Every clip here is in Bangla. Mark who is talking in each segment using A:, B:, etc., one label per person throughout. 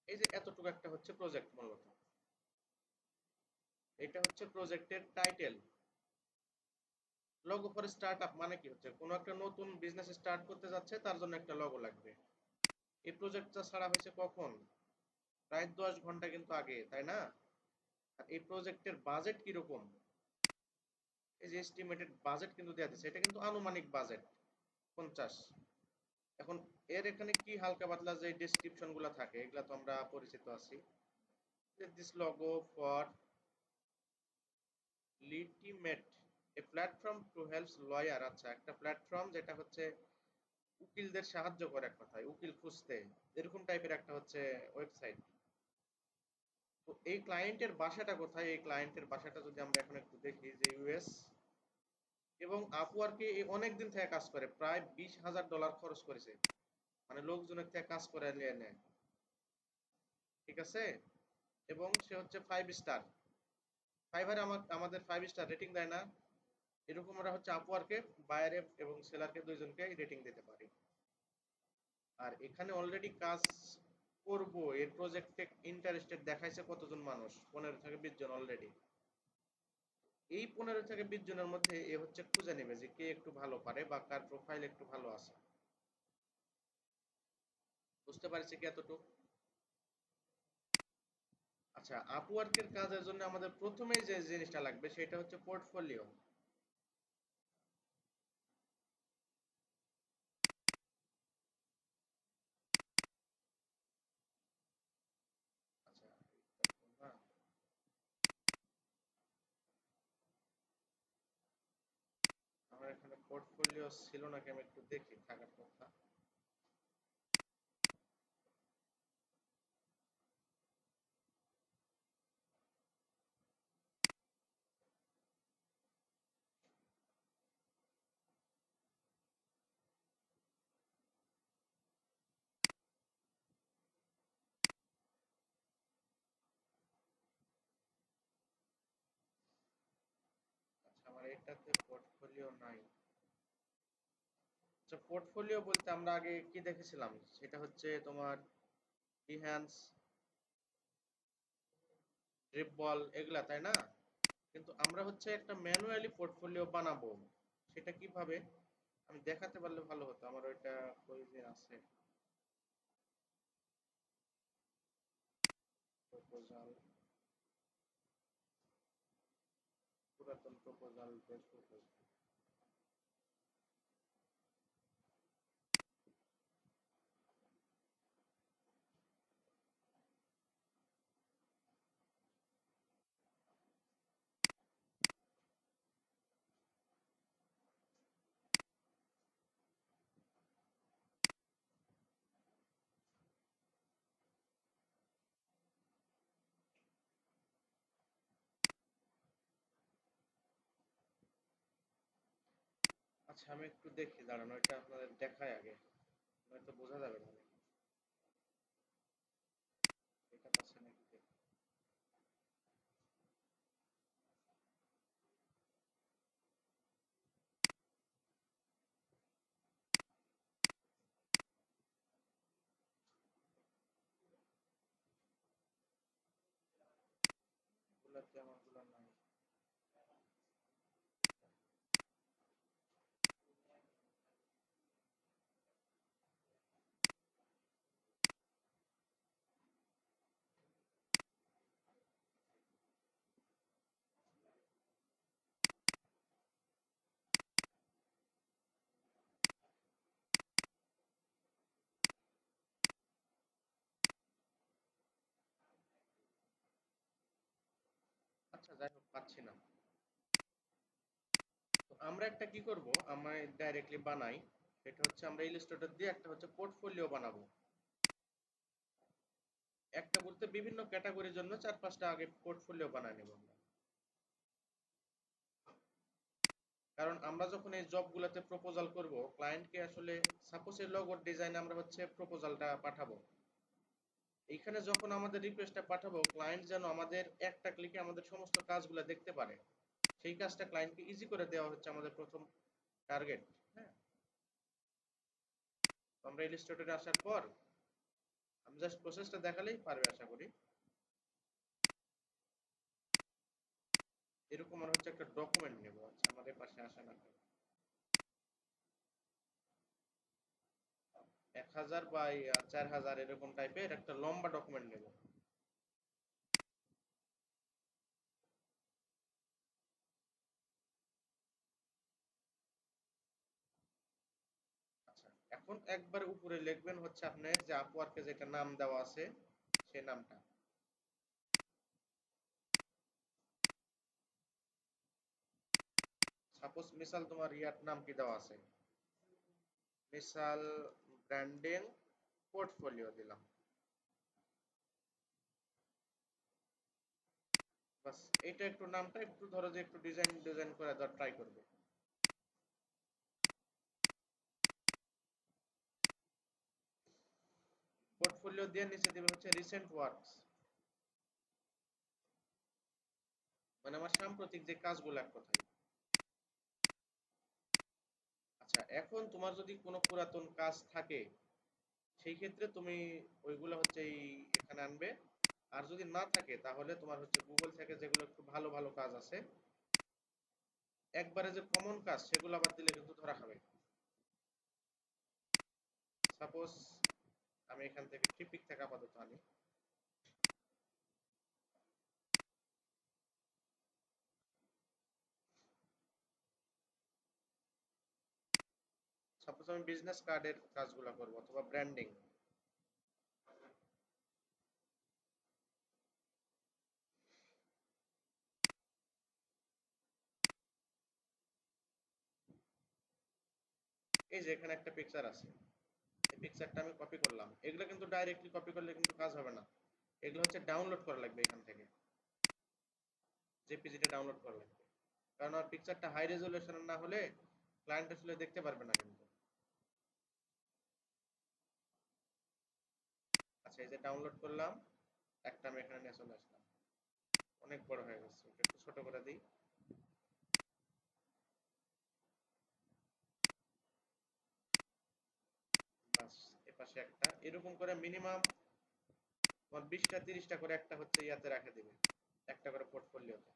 A: এই যে এতটুকু একটা হচ্ছে প্রজেক্ট মূলত। এটা হচ্ছে প্রজেক্টের টাইটেল। লগো ফর স্টার্টআপ মানে কি হচ্ছে কোনো একটা নতুন বিজনেস স্টার্ট করতে যাচ্ছে তার জন্য একটা লগো লাগবে। এই প্রজেক্টটা ছাড়া হয়েছে কখন? প্রায় 10 ঘন্টা কিন্তু আগে, তাই না? আর এই প্রজেক্টের বাজেট কিরকম? এই যে এস্টিমেটেড বাজেট কিন্তু দেওয়া দিচ্ছে, এটা কিন্তু আনুমানিক বাজেট 50। এখন এর এখানে কি হালকা পাতলা যে ডেসক্রিপশন গুলা থাকে এগুলা তো আমরা পরিচিত আছি। This logo for legitimate a platform to helps lawyer. আচ্ছা, একটা প্ল্যাটফর্ম যেটা হচ্ছে উকিলদের সাহায্য করে, এক কথায় উকিল খুঁজতে, এরকম টাইপের একটা হচ্ছে ওয়েবসাইট। তো এই ক্লায়েন্টের বাসাটা কোথায়? এই ক্লায়েন্টের বাসাটা যদি আমরা এখন একটু দেখি যে ইউএস, এবং আপওয়ার্কে অনেকদিন থেকে কাজ করে, প্রায় $20,000 খরচ করেছে, মানে লোকজনের থেকে কাজ করে নিয়ে নেয়। ঠিক আছে, এবং সে হচ্ছে 5 স্টার। ফাইভারে আমাদের 5 স্টার রেটিং দেয় না, এরকম আমরা হচ্ছে আপওয়ার্কে বায়ারে এবং সেলারকে দুইজনকে রেটিং দিতে পারি। আর এখানে অলরেডি কাজ করব এর প্রজেক্টে ইন্টারেস্টেড দেখাইছে কতজন মানুষ? 15 থেকে 20 জন অলরেডি। এই 15 থেকে 20 জনের মধ্যে এ হচ্ছে খুঁজে নেবে যে কে একটু ভালো পারে বা কার প্রোফাইল একটু ভালো আছে। বুঝতে পারছি কি এতটুকু? আচ্ছা, আপওয়ার্কের কাজের জন্য আমাদের প্রথমেই যে জিনিসটা লাগবে সেটা হচ্ছে পোর্টফোলিও। আচ্ছা, না, আমার এখানে পোর্টফোলিও ছিল নাকি আমি একটু দেখি, থাকার কথা। আচ্ছা, আমার এটাতে পোর্টফোলিও নাই। আচ্ছা, পোর্টফোলিও বলতে আমরা আগে কি দেখেছিলাম? সেটা হচ্ছে তোমার ইহ্যান্স, ড্রিপবল, এগুলা, তাই না? কিন্তু আমরা হচ্ছে একটা ম্যানুয়ালি পোর্টফোলিও বানাবো। সেটা কিভাবে আমি দেখাতে পারলে ভালো হতো, আমার ওইটা কই যে আছে। প্রপোজাল, পুরাতন প্রপোজাল, বেশ প্রপোজাল। আচ্ছা, আমি একটু দেখি, দাঁড়ানো, এটা আপনাদের দেখায় আগে, নয়তো বোঝা যাবে না। এটা পাচ্ছে নাকি দেখি। গুলাতে আমার গুলা নাই। আচ্ছা, যাই হোক, পাচ্ছি না। তো আমরা একটা কি করব, আমরা ডাইরেক্টলি বানাই। সেটা হচ্ছে আমরা ইলাস্ট্রেটর দিয়ে একটা হচ্ছে পোর্টফোলিও বানাবো। একটা বলতে বিভিন্ন ক্যাটাগরির জন্য 4-5টা আগে পোর্টফোলিও বানায় নেব আমরা। কারণ আমরা যখন এই জব গুলাতে প্রপোজাল করব ক্লায়েন্টকে, আসলে সাপোজ এর লগোর ডিজাইন আমরা হচ্ছে প্রপোজালটা পাঠাবো। এইখানে যখন আমাদের রিকোয়েস্টটা পাঠাবো, ক্লায়েন্ট যেন আমাদের একটা ক্লিকে আমাদের সমস্ত কাজগুলো দেখতে পারে, সেই কাজটা ক্লায়েন্টকে ইজি করে দেওয়া হচ্ছে আমাদের প্রথম টার্গেট। হ্যাঁ, তো আমরা ইলাস্ট্রেটরে আসার পর আমি জাস্ট প্রসেসটা দেখালেই পারবে আশা করি। এরকম আর হচ্ছে একটা ডকুমেন্ট নেব। আচ্ছা আমাদের পাশে আসে না, 1000 বাই 4000 এরকম টাইপের একটা লম্বা ডকুমেন্ট নেব। আচ্ছা, এখন একবার উপরে লিখবেন হচ্ছে আপনার যে আপওয়ার্কে যেটা নাম দেওয়া আছে সেই নামটা। সাপোজ মিসাল তোমার ইয়ার নাম কি দেওয়া আছে, মিসাল ব্র্যান্ডিং পোর্টফোলিও দিলাম। বাস, এটা একটু নামটা একটু ধরো যে একটু ডিজাইন ডিজাইন করে দেওয়ার ট্রাই করবে। পোর্টফোলিও দিয়ে নিচে দিবে হচ্ছে রিসেন্ট ওয়ার্কস, মানে আমার সাম্প্রতিক যে কাজগুলো এক কথায়। আচ্ছা, এখন তোমার যদি কোনো পুরাতন কাজ থাকে সেই ক্ষেত্রে তুমি ওইগুলো হচ্ছে এখানে আনবে। আর যদি না থাকে তাহলে তোমার হচ্ছে গুগল থেকে যেগুলো একটু ভালো ভালো কাজ আছে, একবারে যে কমন কাজ সেগুলো আবার দিলে কিন্তু ধরা হবে। সাপোজ আমি এখান থেকে ট্রিপিক থেকে আপাতত আনি। সাপোজ আমি বিজনেস কার্ডের কাজগুলো করবো অথবা ব্র্যান্ডিং। এই যে এখানে একটা পিকচার আছে, এই পিকচারটা আমি কপি করলাম। এগুলো কিন্তু ডাইরেক্টলি কপি করলে কিন্তু কাজ হবে না, এগুলো হচ্ছে ডাউনলোড করা লাগবে এখান থেকে, জেপিজিটা ডাউনলোড করা লাগবে। কারণ আর পিকচারটা হাই রেজলিউশনের না হলে ক্লায়েন্ট আসলে দেখতে পারবে না কিন্তু। আচ্ছা, এই যে ডাউনলোড করলাম, একটা আমি এখানে নিয়ে চলে আসলাম। অনেক বড় হয়ে গেছে, এটা একটু ছোট করে দিই। বাস, এপাশে একটা এরকম করে মিনিমাম তোমার 20টা 30টা করে একটা হচ্ছে ইয়াতে রাখে দিবে, একটা করে পোর্টফোলিওতে।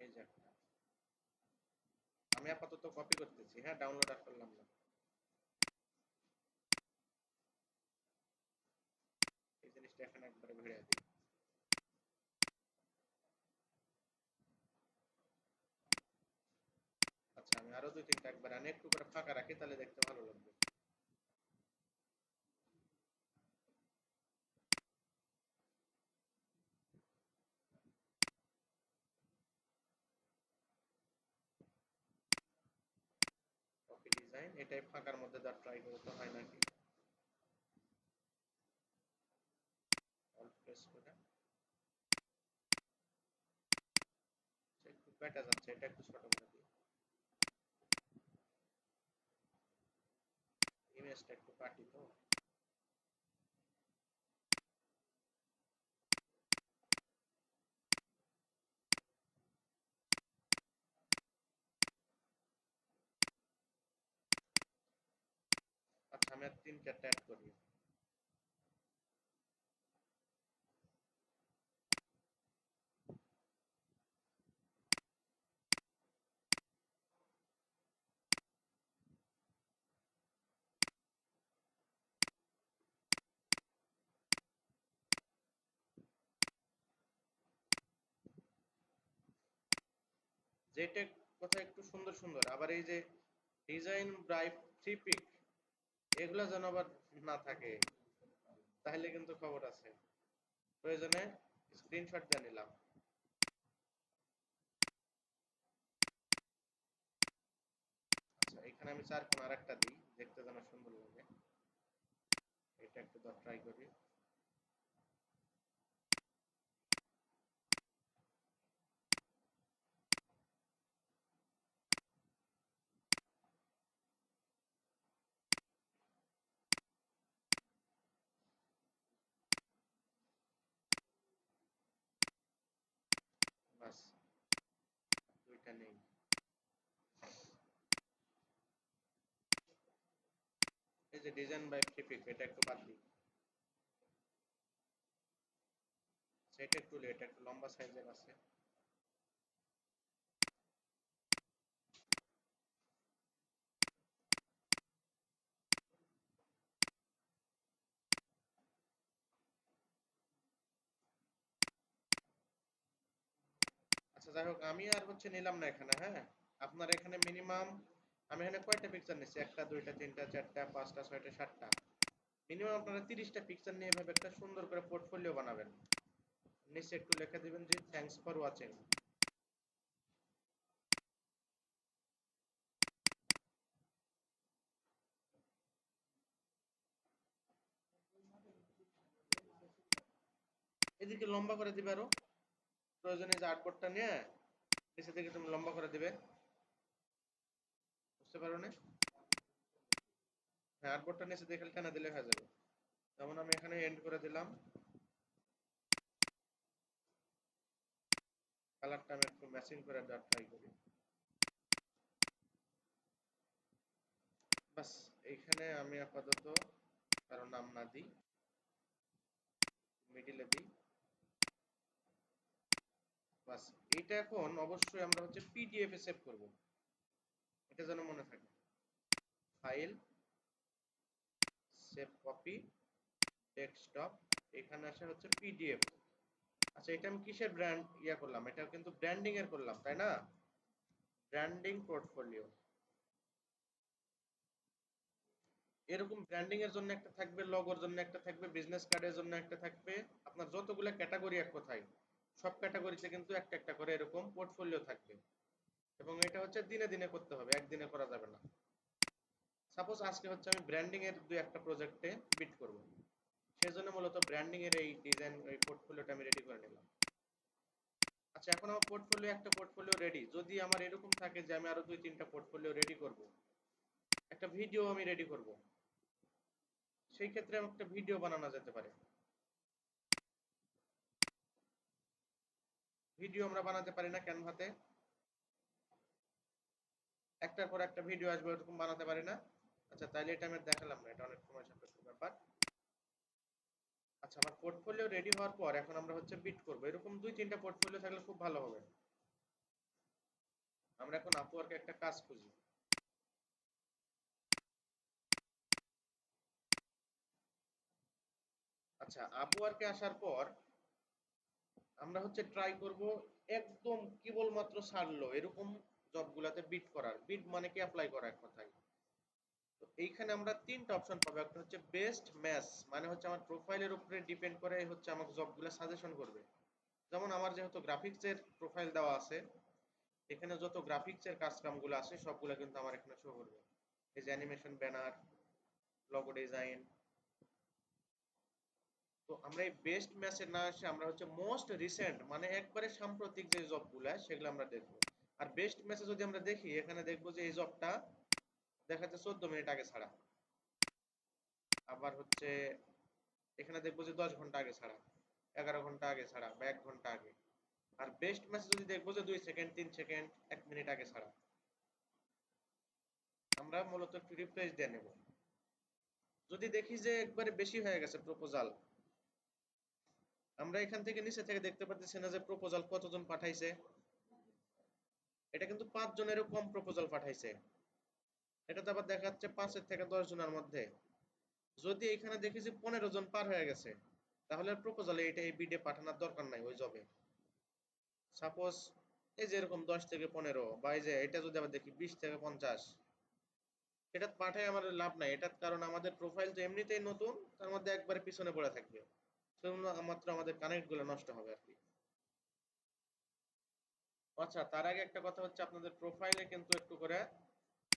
A: এই যে একটা, আমি আপাতত কপি করতেছি, হ্যাঁ ডাউনলোড আর করলাম না। এই জিনিসটা এখানে একবারে ভিড়ে দিই। আচ্ছা, আমি আরো 2 3টা একবার আনি, একটু করে ফাঁকা রাখি তাহলে দেখতে ভালো লাগবে। কপি ডিজাইন এটাই ফাঁকার মধ্যে দেওয়ার ট্রাই করতে হয় নাকি। অল্ট প্রেস করে, আচ্ছা, একটু কেটে যাচ্ছে, এটা একটু ছোট করে দিই। ইমেজটা একটু কাটি তো। আচ্ছা, আমি আর 3 4টা অ্যাড করি। যেটা কথা একটু সুন্দর সুন্দর, আবার এই যে ডিজাইন ব্রাইট থ্রি পিক, এগুলা যেন আবার না থাকে, তাহলে কিন্তু খবর আছে। প্রয়োজনে স্ক্রিনশট দিয়ে নিলাম। আচ্ছা, এখানে আমি 4 কোণ আর একটা দিই, দেখতে যেন সুন্দর লাগে। এটা একটু ট্রাই করি। বাস, 2টা নেই। যে ডিজাইন বাই ফ্লিপিক, এটা একটু বাদ দিই। সেটা একটু এটা একটু লম্বা সাইজের আছে। আচ্ছা যাই হোক, আমি আর নিলাম না এখানে, হ্যাঁ। আপনার এখানে মিনিমাম, আমি এখানে কয়টা পিকচার নিচ্ছি, একটা দুইটা তিনটা চারটা পাঁচটা ছয়টা সাতটা, মিনিমাম আপনারা 30টা পিকচার নিয়ে এভাবে একটা সুন্দর করে পোর্টফোলিও বানাবেন। নিচে একটু লিখে দিবেন যে থ্যাঙ্কস ফর ওয়াচিং। এদিকে লম্বা করে দিবে আরো, প্রয়োজনে যে আর্টবোর্ডটা নিয়ে নিচে থেকে তুমি লম্বা করে দিবে। বুঝতে পারো না? হ্যাঁ, আর্টবোর্ডটা নিচে দিয়ে খালি টানা দিলে হয়ে যাবে। যেমন আমি এখানে এন্ড করে দিলাম, কালারটা আমি একটু ম্যাচিং করে দেওয়ার ট্রাই করি। বাস, এইখানে আমি আপাতত কারো নাম না দিই, মিডিলে দিই। বাস, এইটা এখন অবশ্যই আমরা পিডিএফ এ সেভ করব, এটা যেন মনে থাকে। ফাইল, সেভ কপি, ডেস্কটপ, এখানে আসে পিডিএফ। আচ্ছা, এটা আমি কিসের ব্র্যান্ড করলাম, এটা কিন্তু ব্র্যান্ডিং এর করলাম, তাই না? Branding portfolio. এরকম ব্র্যান্ডিং এর জন্য একটা থাকবে, লগোর জন্য একটা থাকবে, বিজনেস কার্ডের জন্য একটা থাকবে। আপনার যতগুলো ক্যাটাগরি এক কথায়, সব ক্যাটাগরিতে কিন্তু একটা একটা করে এরকম পোর্টফোলিও থাকবে। এবং এটা দিনে দিনে করতে হবে, একদিনে করা যাবে না। সাপোজ আজকে আমি ব্র্যান্ডিং এর দুই একটা প্রজেক্টে বিট করব, সেজন্য মূলত ব্র্যান্ডিং এর এই ডিজাইন, এই পোর্টফোলিওটা আমি রেডি করে নিলাম। আচ্ছা, এখন আমার পোর্টফোলিও, একটা পোর্টফোলিও রেডি। যদি আমার এরকম থাকে যে আমি আরো দুই তিনটা পোর্টফোলিও রেডি করব, একটা ভিডিও আমি রেডি করব, সেই ক্ষেত্রে আমি একটা ভিডিও বানানো যেতে পারে। ভিডিও আমরা বানাতে পারি না ক্যানভাতে? একটার পর একটা ভিডিও আসবে, এরকম বানাতে পারি না? আচ্ছা, তাইলে এটা আমি দেখালাম না, এটা অনেক সময় সাপেক্ষ ব্যাপার। আচ্ছা, আমার পোর্টফোলিও রেডি হওয়ার পর এখন আমরা বিট করব। এরকম দুই তিনটা পোর্টফোলিও থাকলে খুব ভালো হবে। আমরা এখন আপওয়ার্কে একটা কাজ খুঁজি। আচ্ছা, আপওয়ার্কে আসার পর আমরা ট্রাই করব একদম কেবলমাত্র ছাড়লো এরকম জবগুলাতে বিট করার। বিট মানে কি, অ্যাপ্লাই করা এক কথায়। তো এইখানে আমরা তিনটা অপশন পাবো। একটা বেস্ট ম্যাচ, মানে আমার প্রোফাইলের উপরে ডিপেন্ড করে আমাকে জবগুলো সাজেশন করবে। যেমন আমার যেহেতু গ্রাফিক্সের প্রোফাইল দেওয়া আছে, এখানে যত গ্রাফিক্সের কাজ কামগুলো আছে সবগুলো কিন্তু আমার এখানে শো করবে। এই যে অ্যানিমেশন, ব্যানার, লোগো ডিজাইন। তো আমরা এই বেস্ট ম্যাচে না এসে আমরা মোস্ট রিসেন্ট, মানে একবারে সাম্প্রতিক যে জবগুলো সেগুলো আমরা দেখবো। আর বেস্ট ম্যাচে যদি আমরা দেখি, এখানে দেখবো যে এই জবটা দেখাচ্ছে 14 মিনিট আগে ছাড়া। আবার এখানে দেখবো যে 10 ঘন্টা আগে ছাড়া, 11 ঘন্টা আগে ছাড়া, বা 1 ঘন্টা আগে। আর বেস্ট ম্যাচে যদি দেখবো যে 2 সেকেন্ড, 3 সেকেন্ড, 1 মিনিট আগে ছাড়া। আমরা মূলত একটু রিফ্রেশ দিয়ে নেব। যদি দেখি যে একবারে বেশি হয়ে গেছে প্রপোজাল, আমরা এখান থেকে নিচে থেকে দেখতে পাচ্ছি না যে প্রপোজাল কতজন পাঠাইছে। এটা কিন্তু 5 জনেরও কম প্রপোজাল পাঠাইছে। এটা তো আবার দেখাচ্ছে 5 থেকে 10 জনের মধ্যে। যদি এখানে দেখি যে 15 জন পার হয়ে গেছে, তাহলে প্রপোজালে এটা এই বিডে পাঠানোর দরকার নাই ওই জবে। সাপোজ এই যে এরকম 10 থেকে 15, বা এই যে এটা যদি আবার দেখি 20 থেকে 50, এটা পাঠায় আমাদের লাভ নাই। এটার কারণ আমাদের প্রোফাইল তো এমনিতেই নতুন, তার মধ্যে একবারে পিছনে পড়ে থাকবে। শুধুমাত্র আমাদের কানেক্ট গুলো নষ্ট হবে আর কি। আচ্ছা, তার আগে একটা কথা আপনাদের প্রোফাইলে কিন্তু একটু করে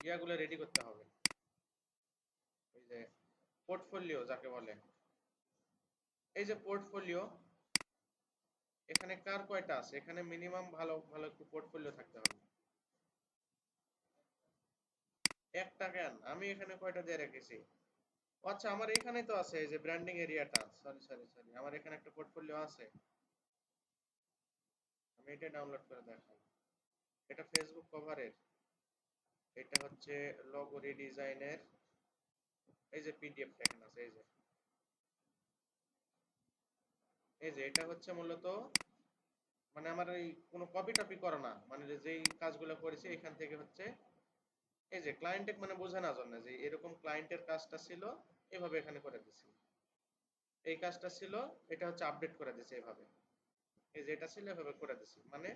A: ইয়াগুলো রেডি করতে হবে। ওই যে পোর্টফোলিও যাকে বলে, এই যে পোর্টফোলিও, এখানে কার কয়টা আছে, এখানে মিনিমাম ভালো ভালো একটু পোর্টফোলিও থাকতে হবে। একটা কেন, আমি এখানে কয়টা দিয়ে রেখেছি। আচ্ছা, আমার এখানে তো আছে এই যে ব্র্যান্ডিং এরিয়াটা। সরি সরি সরি, আমার এখানে একটা পোর্টফোলিও আছে। আমি এটা ডাউনলোড করে দেখাই। এটা ফেসবুক কভারের, এটা লোগো রিডিজাইনের, এই যে পিডিএফটা এখানে আছে, এই যে এটা হচ্ছে মূলত মানে আমার এই কোনো কপি টপি করা না, মানে যেই কাজগুলো করেছি এখান থেকে হচ্ছে এই যে ক্লায়েন্টে মানে বোঝানোর জন্য যে এরকম ক্লায়েন্টের কাজটা ছিল এভাবে এখানে করে দিছি, এই কাজটা ছিল এটা হচ্ছে আপডেট করে দিছি এভাবে, এই যে এটা ছিল এভাবে করে দিছি, মানে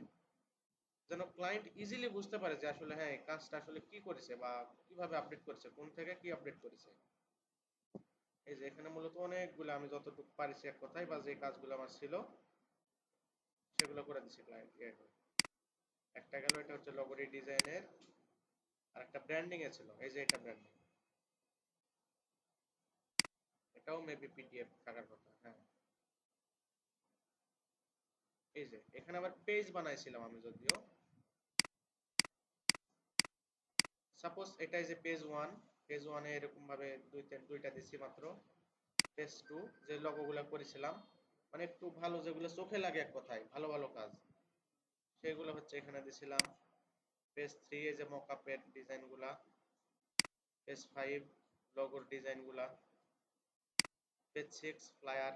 A: যেন ক্লায়েন্ট ইজিলি বুঝতে পারে যে আসলে হ্যাঁ এই কাজটা আসলে কি করেছে বা কিভাবে আপডেট করেছে, কোন থেকে কি আপডেট করেছে। এই যে এখানে মূলত অনেকগুলো আমি যতটুকু পারিছি এক কথায় বা যে কাজগুলো আমার ছিল সেগুলো করে দিছি ক্লায়েন্ট। একটা গেল, এটা হচ্ছে লোগো ডিজাইনের, আর একটা ব্র্যান্ডিং এ ছিল, এই যে এটা ব্র্যান্ডিং, এটাও মেবি পিডিএফ থাকার কথা। হ্যাঁ, এই যে এখানে আবার পেজ বানাইছিলাম আমি, যদিও সাপোজ এটাই যে পেজ ওয়ান, পেজ ওয়ানে এরকম ভাবে দুইটা দিছি মাত্র। পেজ টু যে লোগোগুলো করেছিলাম মানে একটু ভালো, যেগুলো চোখে লাগে এক কথায় ভালো ভালো কাজ, সেগুলো হচ্ছে এখানে দিছিলাম। পেজ থ্রি এই যে মকআপের ডিজাইন গুলা, পেজ ফাইভ লোগোর ডিজাইন গুলা, পেজ সিক্স ফ্লায়ার,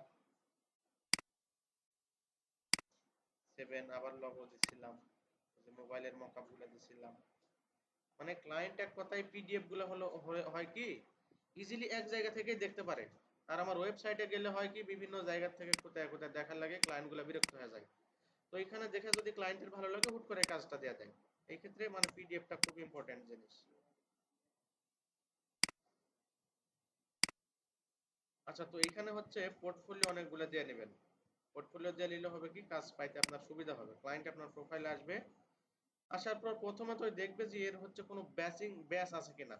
A: সেভেন আবার লোগো দিছিলাম, মোবাইলের মকআপ গুলো দিছিলাম। মানে ক্লায়েন্ট এক কথায় পিডিএফ গুলো হলো হয় কি ইজিলি এক জায়গা থেকেই দেখতে পারে। আর আমার ওয়েবসাইটে গেলে হয় কি বিভিন্ন জায়গা থেকে কোথায় কোথায় দেখার লাগে, ক্লায়েন্ট গুলো বিরক্ত হয়ে যায়। তো এখানে দেখে যদি ক্লায়েন্টের ভালো লাগে হুট করে কাজটা দেওয়া দেয়। এই ক্ষেত্রে মানে পিডিএফটা খুব ইম্পর্টেন্ট জিনিস। আচ্ছা, তো এইখানে হচ্ছে পোর্টফোলিও অনেকগুলো দিয়ে নেবেন। পোর্টফোলিও দিয়ে নিলে হবে কি কাজ পাইতে আপনার সুবিধা হবে, ক্লায়েন্ট আপনার প্রোফাইলে আসবে, আসার পর প্রথমত দেখবে যে এর হচ্ছে কোনো ব্যাচ আছে কিনা।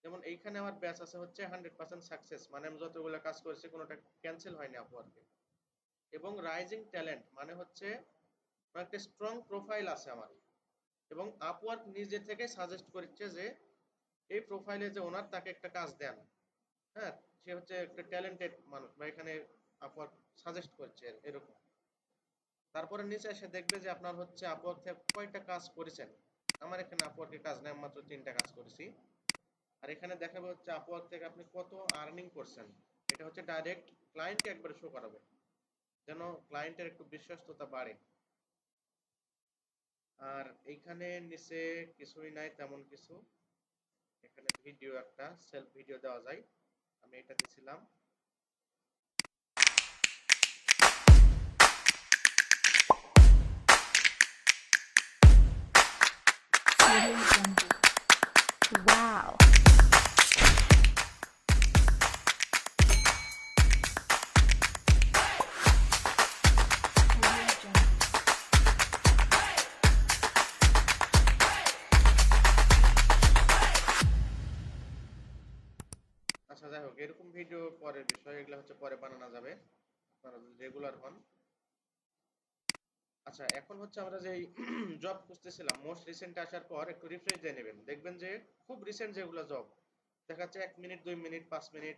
A: যেমন এইখানে আমার ব্যাচ আছে হচ্ছে 100% সাকসেস, মানে আমি যতগুলো কাজ করেছি কোনোটা ক্যান্সেল হয়নি আপওয়ার্কে। এবং রাইজিং ট্যালেন্ট মানে হচ্ছে আমার একটা স্ট্রং প্রোফাইল আছে আমার, এবং আপওয়ার্ক নিজে থেকে সাজেস্ট করছে যে এই প্রোফাইলে যে ওনার তাকে একটা কাজ দেন। হ্যাঁ, সে হচ্ছে একটা ট্যালেন্টেড মানুষ বা এখানে আপওয়ার্ক সাজেস্ট করছে এরকম। তারপরে নিচে এসে দেখবে যে আপনার হচ্ছে আপওয়ার্ক থেকে কয়টা কাজ করেছেন। আমার এখানে আপওয়ার্কে কাজ নেই, আমি মাত্র 3টা কাজ করেছি। আর এখানে দেখাবে হচ্ছে আপওয়ার্ক থেকে আপনি কত আর্নিং করছেন। এটা হচ্ছে ডাইরেক্ট ক্লায়েন্টকে একবারে শো করাবে, যেন ক্লায়েন্টের একটু বিশ্বস্ততা বাড়ে। আর এইখানে নিচে কিছুই নাই তেমন কিছু, এখানে ভিডিও একটা সেলফ ভিডিও দেওয়া যায়, আমি এটা দিছিলাম।
B: Wow.
A: আচ্ছা, যাই হোক, এরকম ভিডিও পরের বিষয়, এগুলো হচ্ছে পরে বানানো যাবে আপনারা যদি রেগুলার হন। আচ্ছা, এখন হচ্ছে আমরা যে জব খুঁজতেছিলাম মোস্ট রিসেন্ট আসার পর একটু রিফ্রেশ দিয়ে নেবেন, দেখবেন যে খুব রিসেন্ট যেগুলো জব দেখাচ্ছে 1 মিনিট 2 মিনিট 5 মিনিট।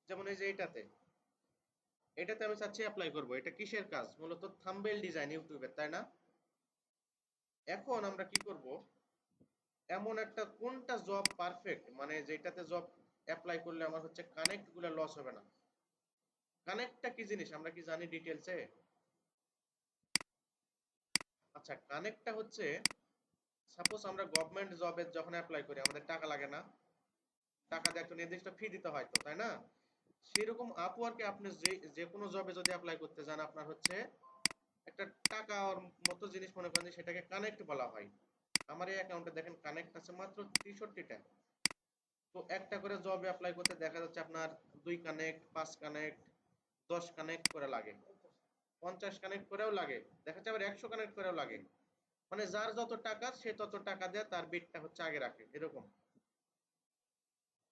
A: যেমন এই যে এটাতে, এটাতে আমি চাচ্ছি অ্যাপ্লাই করব, এটা কিসের কাজ মূলত থাম্বনেল ডিজাইন ইউটিউবের, তাই না? এখন আমরা কি করব, এমন একটা কোনটা জব পারফেক্ট মানে যেটাতে জব অ্যাপ্লাই করলে আমার হচ্ছে কানেক্ট গুলো লস হবে না। কানেক্টটা কি জিনিস আমরা কি জানি ডিটেলসে? আচ্ছা, কানেক্টটা হচ্ছে সাপোজ আমরা গভর্নমেন্ট জবে যখন অ্যাপ্লাই করি আমাদের টাকা লাগে না, টাকা দিয়ে একটা নির্দিষ্ট ফি দিতে হয় তো, তাই না? সেরকম আপওয়ার্কে আপনি যে যে কোনো জবে যদি অ্যাপ্লাই করতে যান আপনার হচ্ছে একটা টাকার মতো জিনিস মনে করেন যে সেটাকে কানেক্ট বলা হয়। আমার এই অ্যাকাউন্টে দেখেন কানেক্ট আছে মাত্র 63টা। তো একটা করে জবে অ্যাপ্লাই করতে দেখা যাচ্ছে আপনার 2 কানেক্ট 5 কানেক্ট 10 কানেক্ট করে লাগে, 50 কানেক্ট করেও লাগে, দেখা যাচ্ছে আবার 100 কানেক্ট করেও লাগে। মানে যার যত টাকা সে তত টাকা দিয়ে তার বিটটা হচ্ছে আগে রাখে এরকম।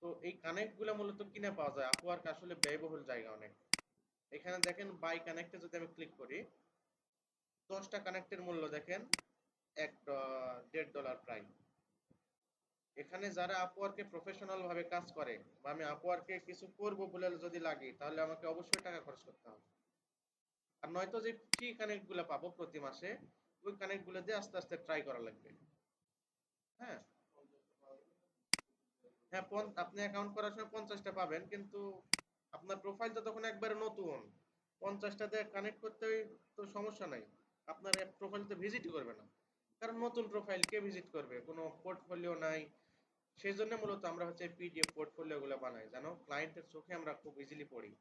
A: তো এই কানেক্ট গুলো মূলত কিনে পাওয়া যায়, আপওয়ার্ক আসলে ব্যয়বহুল জায়গা অনেক। এখানে দেখেন বাই কানেক্টে যদি আমি ক্লিক করি, 10টা কানেক্টের মূল্য দেখেন $1.50 প্রায়। এখানে যারা আপওয়ার্কে প্রফেশনাল ভাবে কাজ করে বা আমি আপওয়ার্কে কিছু করব বলে যদি লাগি তাহলে আমাকে অবশ্যই টাকা খরচ করতে হবে। আর নয়তো যে ফ্রি কানেক্ট গুলো পাবো প্রতি মাসে, ওই কানেক্ট গুলো দিয়ে আস্তে আস্তে ট্রাই করা লাগবে। হ্যাঁ, হ্যাঁ, আপনি অ্যাকাউন্ট করার সময় 50টা পাবেন, কিন্তু আপনার প্রোফাইল তো তখন একবারে নতুন, 50টা দিয়ে কানেক্ট করতে তো সমস্যা নাই। আপনার প্রোফাইল তো ভিজিটই করবে না, কারণ নতুন প্রোফাইল কে ভিজিট করবে, কোনো পোর্টফোলিও নাই। সেই জন্য মূলত আমরা হচ্ছে পিডিএফ পোর্টফোলিও গুলো বানাই, জানো, ক্লায়েন্টের চোখে আমরা খুব ইজিলি পড়ি।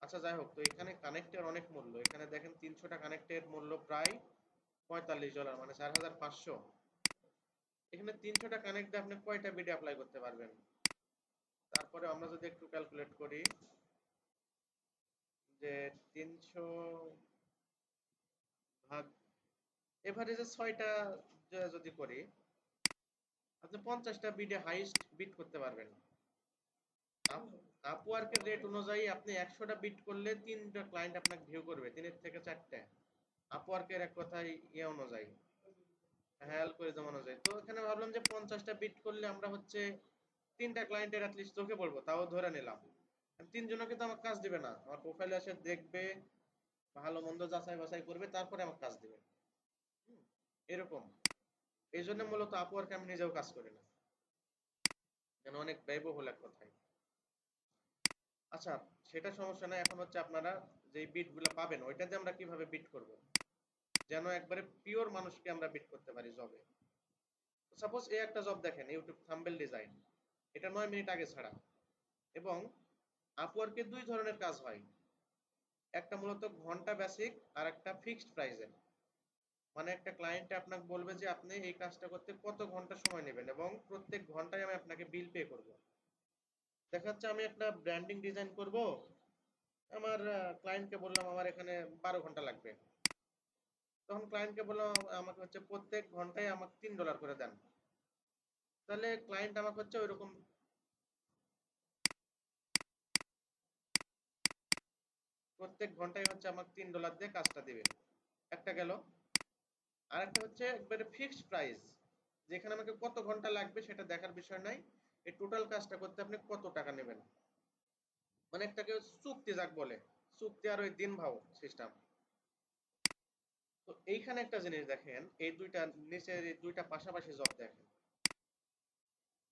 A: আচ্ছা, যাই হোক, তো এখানে কানেক্টের অনেক মূল্য। এখানে দেখেন 300টা কানেক্টের মূল্য প্রায় $45, মানে 4500। এখানে 300টা কানেক্ট দিয়ে আপনি কয়টা ভিডিও অ্যাপ্লাই করতে পারবেন? তারপরে আমরা যদি একটু ক্যালকুলেট করি যে 300 ভাগ এভারেজে 6টা যদি করি, আপনি 50টা ভিডিও হাইস্ট বিট করতে পারবেন। আপওয়ার্কের রেট অনুযায়ী আপনি 100টা বিট করলে 3টা ক্লায়েন্ট আপনাকে ভিউ করবে, 3 থেকে 4টে। আপওয়ার্কের এক কথায় ইয়ে অনুযায়ী, হ্যাঁ, অ্যালগরিদম অনুযায়ী। তো এখানে ভাবলাম যে 50টা বিট করলে আমরা হচ্ছে 3টা ক্লায়েন্টের অ্যাটলিস্ট চোখে পড়বো, তাও ধরে নিলাম। 3জনকে তো আমার কাজ দিবে না, আমার প্রোফাইলে এসে দেখবে, ভালো মন্দ যাচাই বাছাই করবে, তারপরে আমার কাজ দিবে। হুম, এরকম। এই জন্য মূলত আপওয়ার্কে আমি নিজেও কাজ করি না, কেন অনেক ব্যয়বহুল এক কথায়। আচ্ছা, সেটা সমস্যা নাই। এখন হচ্ছে আপনারা যে বিট গুলো পাবেন ওইটা দিয়ে আমরা কিভাবে বিট করব, যেন একবারে পিওর মানুষকে আমরা বিট করতে পারি জবে। সাপোজ এই একটা জব দেখেন, ইউটিউব থাম্বনেল ডিজাইন, এটা 9 মিনিট আগে ছাড়া। এবং আপওয়ার্কে 2 ধরনের কাজ হয়, একটা মূলত ঘন্টা বেসিক আর একটা ফিক্সড প্রাইসের। মানে একটা ক্লায়েন্ট আপনাকে বলবে যে আপনি এই কাজটা করতে কত ঘন্টা সময় নেবেন, এবং প্রত্যেক ঘন্টায় আমি আপনাকে বিল পে করব। দেখা যাচ্ছে আমি একটা ব্র্যান্ডিং ডিজাইন করব, আমার ক্লায়েন্টকে বললাম আমার এখানে 12 ঘন্টা লাগবে। তখন ক্লায়েন্টকে বললাম আমাকে হচ্ছে প্রত্যেক ঘন্টায় আমাকে $3 করে দেন। তাহলে ক্লায়েন্ট আমাকে হচ্ছে ওইরকম প্রত্যেক ঘন্টায় হচ্ছে আমাকে $3 দিয়ে কাজটা দিবে। একটা গেল। আর একটা হচ্ছে একবারে ফিক্সড প্রাইস, যেখানে আমাকে কত ঘন্টা লাগবে সেটা দেখার বিষয় নাই, এই টোটাল কাজটা করতে আপনি কত টাকা নেবেন। মানে একটাকে চুক্তি যাক বলে, চুক্তি আর ওই দিন ভাও সিস্টেম। তো এইখানে একটা জিনিস দেখেন, এই দুইটা নিচের এই দুইটা পাশাপাশি জব দেখেন।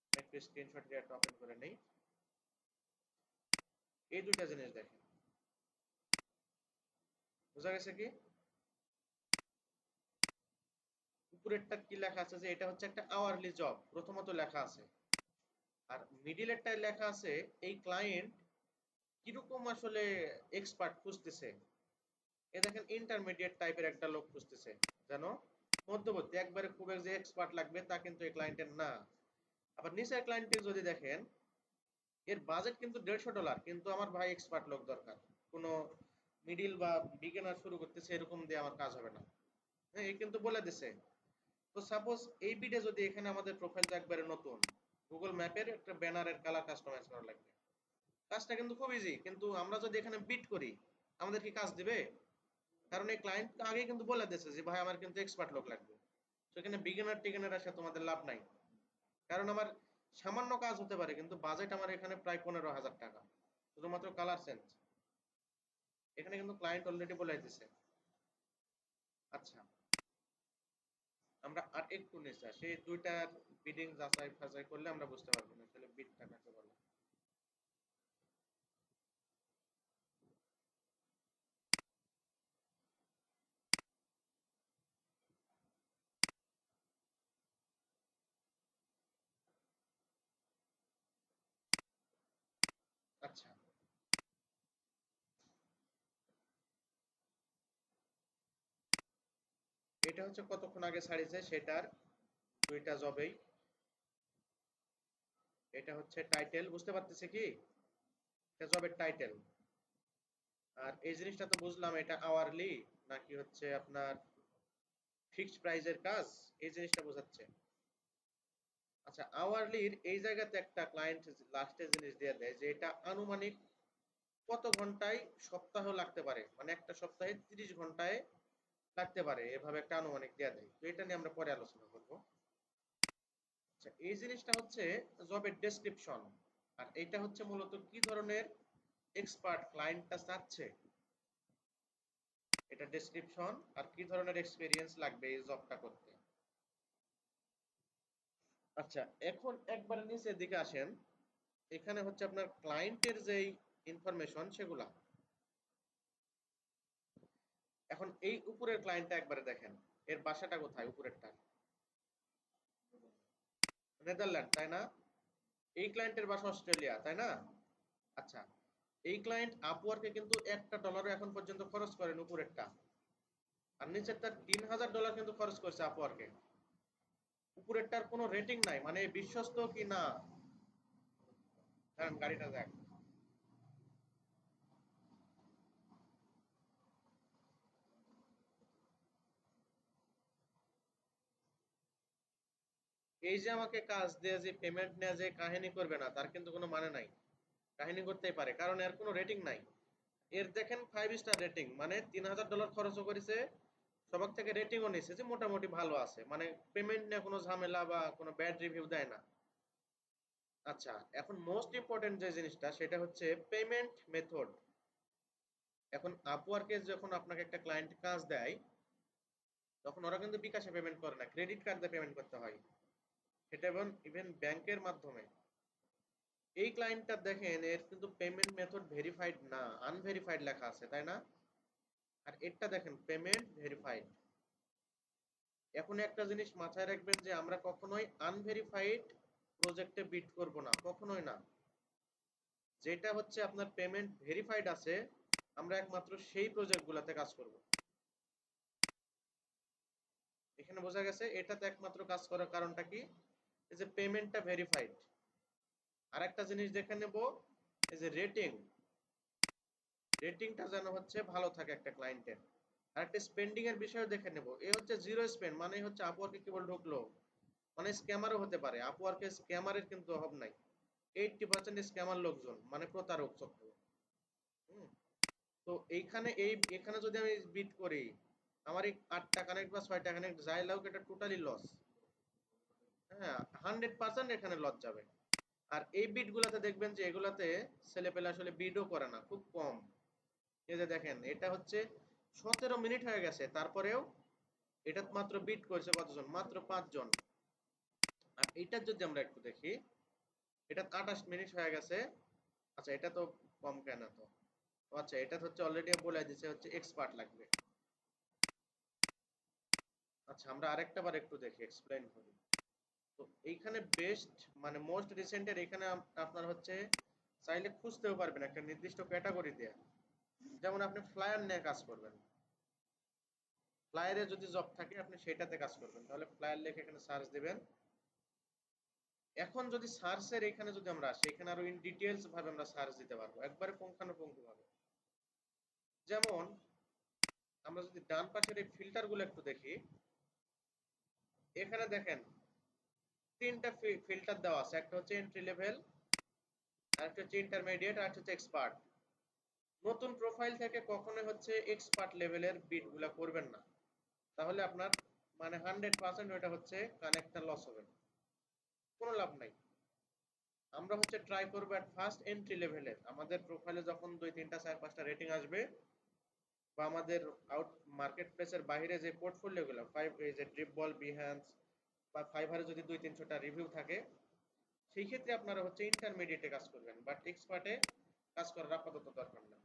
A: আমি একটু স্ক্রিনশট দিয়ে একটা ওপেন করে নেই। এই দুইটা জিনিস দেখেন, বোঝা গেছে কি? উপরেরটা কি লেখা আছে, যে এটা হচ্ছে একটা আওয়ারলি জব, প্রথমত লেখা আছে। আর মিডিলেরটায় লেখা আছে এই ক্লায়েন্ট কিরকম আসলে এক্সপার্ট খুঁজতেছে। এ দেখেন ইন্টারমিডিয়েট টাইপের একটা লোক খুঁজতেছে, জানো, মধ্যবর্তী, একবারে খুব যে এক্সপার্ট লাগবে তা কিন্তু এই ক্লায়েন্টের না। আবার নিচের ক্লায়েন্টের যদি দেখেন, এর বাজেট কিন্তু $150, কিন্তু আমার ভাই এক্সপার্ট লোক দরকার, কোনো মিডিল বা বিগিনার শুরু করতেছে এরকম দিয়ে আমার কাজ হবে না। হ্যাঁ, এই কিন্তু বলে দিছে। তো সাপোজ এই বিডে যদি এখানে আমাদের প্রোফাইলটা একবারে নতুন, গুগল ম্যাপের একটা ব্যানারের কালার কাস্টমাইজ করা লাগবে, কাজটা কিন্তু খুব ইজি। কিন্তু আমরা যদি এখানে বিট করি, আমাদের কি কাজ দিবে? কারণ এই ক্লায়েন্ট আগে কিন্তু বলে দিয়েছে যে ভাই আমার কিন্তু এক্সপার্ট লোক লাগবে। সেখানে বিগিনার টিগিনার আসে তোমাদের লাভ নাই, কারণ আমার সামান্য কাজ হতে পারে, কিন্তু বাজেট আমার এখানে প্রায় $15,000, শুধুমাত্র কালার চেঞ্জ। এখানে কিন্তু ক্লায়েন্ট অলরেডি বলে দিছে। আচ্ছা, আমরা আর একটু নিচে আসি, এই দুইটার বিডিং যাচাই ফাচাই করলে আমরা বুঝতে পারবো না আসলে বিটটা কাকে বলে। আচ্ছা, এটা হচ্ছে কতক্ষণ আগে ছাড়িয়েছে সেটার দুইটা জবেই। এটা হচ্ছে টাইটেল, বুঝতে পারতেছে কি? এটা জবের টাইটেল। আর এই জিনিসটা তো বুঝলাম, এটা আওয়ারলি নাকি হচ্ছে আপনার ফিক্সড প্রাইজের কাজ, এই জিনিসটা বোঝাচ্ছে। আচ্ছা, আওয়ারলির এই জায়গাতে একটা ক্লায়েন্ট লাস্টে জিনিস দিয়ে দেয় যে এটা আনুমানিক কত ঘন্টায় সপ্তাহ লাগতে পারে, মানে একটা সপ্তাহে 30 ঘন্টায় লাগতে পারে, এভাবে একটা আনুমানিক দিয়ে দেয়। তো এটা নিয়ে আমরা পরে আলোচনা করব। আচ্ছা, এই জিনিসটা হচ্ছে জবের ডেসক্রিপশন। আর এটা হচ্ছে মূলত কি ধরনের এক্সপার্ট ক্লায়েন্টটা চাচ্ছে, এটা ডেসক্রিপশন। আর কি ধরনের এক্সপেরিয়েন্স লাগবে এই জবটা করতে। আচ্ছা, এখন একবার নিচের দিকে আসেন। এখানে হচ্ছে আপনার ক্লায়েন্টের যেই ইনফরমেশন সেগুলা। এখন এই উপরের ক্লায়েন্টটা একবারে দেখেন, এর বাসাটা কোথায়? উপরেরটা নেদারল্যান্ড, তাই না? এই ক্লায়েন্টের বাসা অস্ট্রেলিয়া, তাই না? আচ্ছা, এই ক্লায়েন্ট আপওয়ার্কে কিন্তু $1 এখন পর্যন্ত খরচ করেন উপরেরটা, আর নিচেরটা $3000 কিন্তু খরচ করছে আপওয়ার্কে। উপরেরটার কোনো রেটিং নাই, মানে বিশ্বস্ত কি না। কারণ গাড়িটা দেখ, এই যে আমাকে কাজ দিয়ে যে পেমেন্ট নেওয়া যে কাহিনী করবে না, তার কিন্তু কোনো মানে নাই। কাহিনী করতেই পারে, কারণ এর কোনো রেটিং নাই। এর দেখেন 5 স্টার রেটিং, মানে $3000 খরচও করেছে, সবার থেকে রেটিংও নিছে যে মোটামুটি ভালো আছে, মানে পেমেন্ট নিয়ে কোনো ঝামেলা বা কোনো ব্যাড রিভিউ দেয় না। আচ্ছা, এখন মোস্ট ইম্পর্টেন্ট যে জিনিসটা সেটা হচ্ছে পেমেন্ট মেথড। এখন আপওয়ার্কে যখন আপনাকে একটা ক্লায়েন্ট কাজ দেয়, তখন ওরা কিন্তু বিকাশে পেমেন্ট করে না, ক্রেডিট কার্ড দিয়ে পেমেন্ট করতে হয়। সেটা এবং ইভেন ব্যাংকের মাধ্যমে। এই ক্লায়েন্টটা দেখেন, এর কিন্তু পেমেন্ট মেথড ভেরিফাইড না, আনভেরিফাইড লেখা আছে, তাই না? আর এটা দেখেন পেমেন্ট ভেরিফাইড। এখন একটা জিনিস মাথায় রাখবেন যে আমরা কখনোই আনভেরিফাইড প্রজেক্টে বিড করব না, কখনোই না। যেটা হচ্ছে আপনার পেমেন্ট ভেরিফাইড আছে, আমরা একমাত্র সেই প্রজেক্টগুলোতে কাজ করব। এখানে বোঝা গেছে এটাতে একমাত্র কাজ করার কারণটা কি? এই যে পেমেন্টটা ভেরিফাইড। আর একটা জিনিস দেখে নেব, এই যে রেটিং, রেটিংটা যেন হচ্ছে ভালো থাকে একটা ক্লায়েন্টের। আর একটা স্পেন্ডিং এর বিষয় দেখে নেব, এ হচ্ছে জিরো স্পেন্ড, মানে হচ্ছে আপওয়ার্কে কেবল ঢুকলো, মানে স্ক্যামারও হতে পারে। আপওয়ার্কে স্ক্যামারের কিন্তু অভাব নাই। 80% স্ক্যামার লোকজন, মানে প্রতারক চক্র। হুম। তো এখানে যদি আমি বিট করি, আমার এই 8টা কানেক্ট বা 6টা কানেক্ট যাই লাগুক, এটা টোটালি লস। হ্যাঁ, 100% এখানে লস যাবে। আর এই বিট গুলাতে দেখবেন যে এগুলাতে ছেলেপেলে আসলে বিডও করে না, খুব কম। এই যে দেখেন, এটা হচ্ছে 17 মিনিট হয়ে গেছে, তারপরেও এটা মাত্র বিট করেছে কতজন? মাত্র 5 জন। আর এইটার যদি আমরা একটু দেখি, এটা 28 মিনিট হয়ে গেছে। আচ্ছা, এটা তো কম কেন তো? আচ্ছা, এটা হচ্ছে অলরেডি বলে দিছে হচ্ছে এক্সপার্ট লাগবে। আচ্ছা, আমরা আরেকটা বার একটু দেখি, এক্সপ্লেইন করি। তো এইখানে বেস্ট, মানে মোস্ট রিসেন্টের এখানে আপনার হচ্ছে চাইলে খুঁজতেও পারবেন একটা নির্দিষ্ট ক্যাটাগরি দিয়ে। যেমন আপনি ফ্লায়ার নিয়ে কাজ করবেন, ফ্লায়ারে যদি জব থাকে আপনি সেটাতে কাজ করবেন, তাহলে ফ্লায়ার লিখে এখানে সার্চ দিবেন। এখন যদি সার্চের এখানে যদি আমরা আসি, এখানে আরো ইন ডিটেইলস ভাবে আমরা সার্চ দিতে পারবো, একবারে পুঙ্খানুপুঙ্খ ভাবে। যেমন আমরা যদি ডান পাশের এই ফিল্টার গুলো একটু দেখি, এখানে দেখেন 3টা ফিল্টার দেওয়া আছে, একটা হচ্ছে এন্ট্রি লেভেল, আরেকটা হচ্ছে ইন্টারমিডিয়েট, আর একটা হচ্ছে এক্সপার্ট। নতুন প্রোফাইল থেকে কখনোই হচ্ছে এক্সপার্ট লেভেলের বিট গুলা করবেন না, তাহলে আপনার মানে 100% ওটা হচ্ছে কানেক্টটা লস হবে, কোনো লাভ নাই। আমরা হচ্ছে ট্রাই করবো এট ফার্স্ট এন্ট্রি লেভেলের, আমাদের প্রোফাইলে যখন 2 3টা 4 5টা রেটিং আসবে, বা আমাদের আউট মার্কেট প্লেসের বাইরে যে পোর্টফোলিও গুলো, এই যে ড্রিপবল, বিহ্যান্স বা ফাইবারে যদি 2 300টা রিভিউ থাকে, সেই ক্ষেত্রে আপনারা হচ্ছে ইন্টারমিডিয়েটে কাজ করবেন, বাট এক্সপার্টে কাজ করার আপাতত দরকার নেই।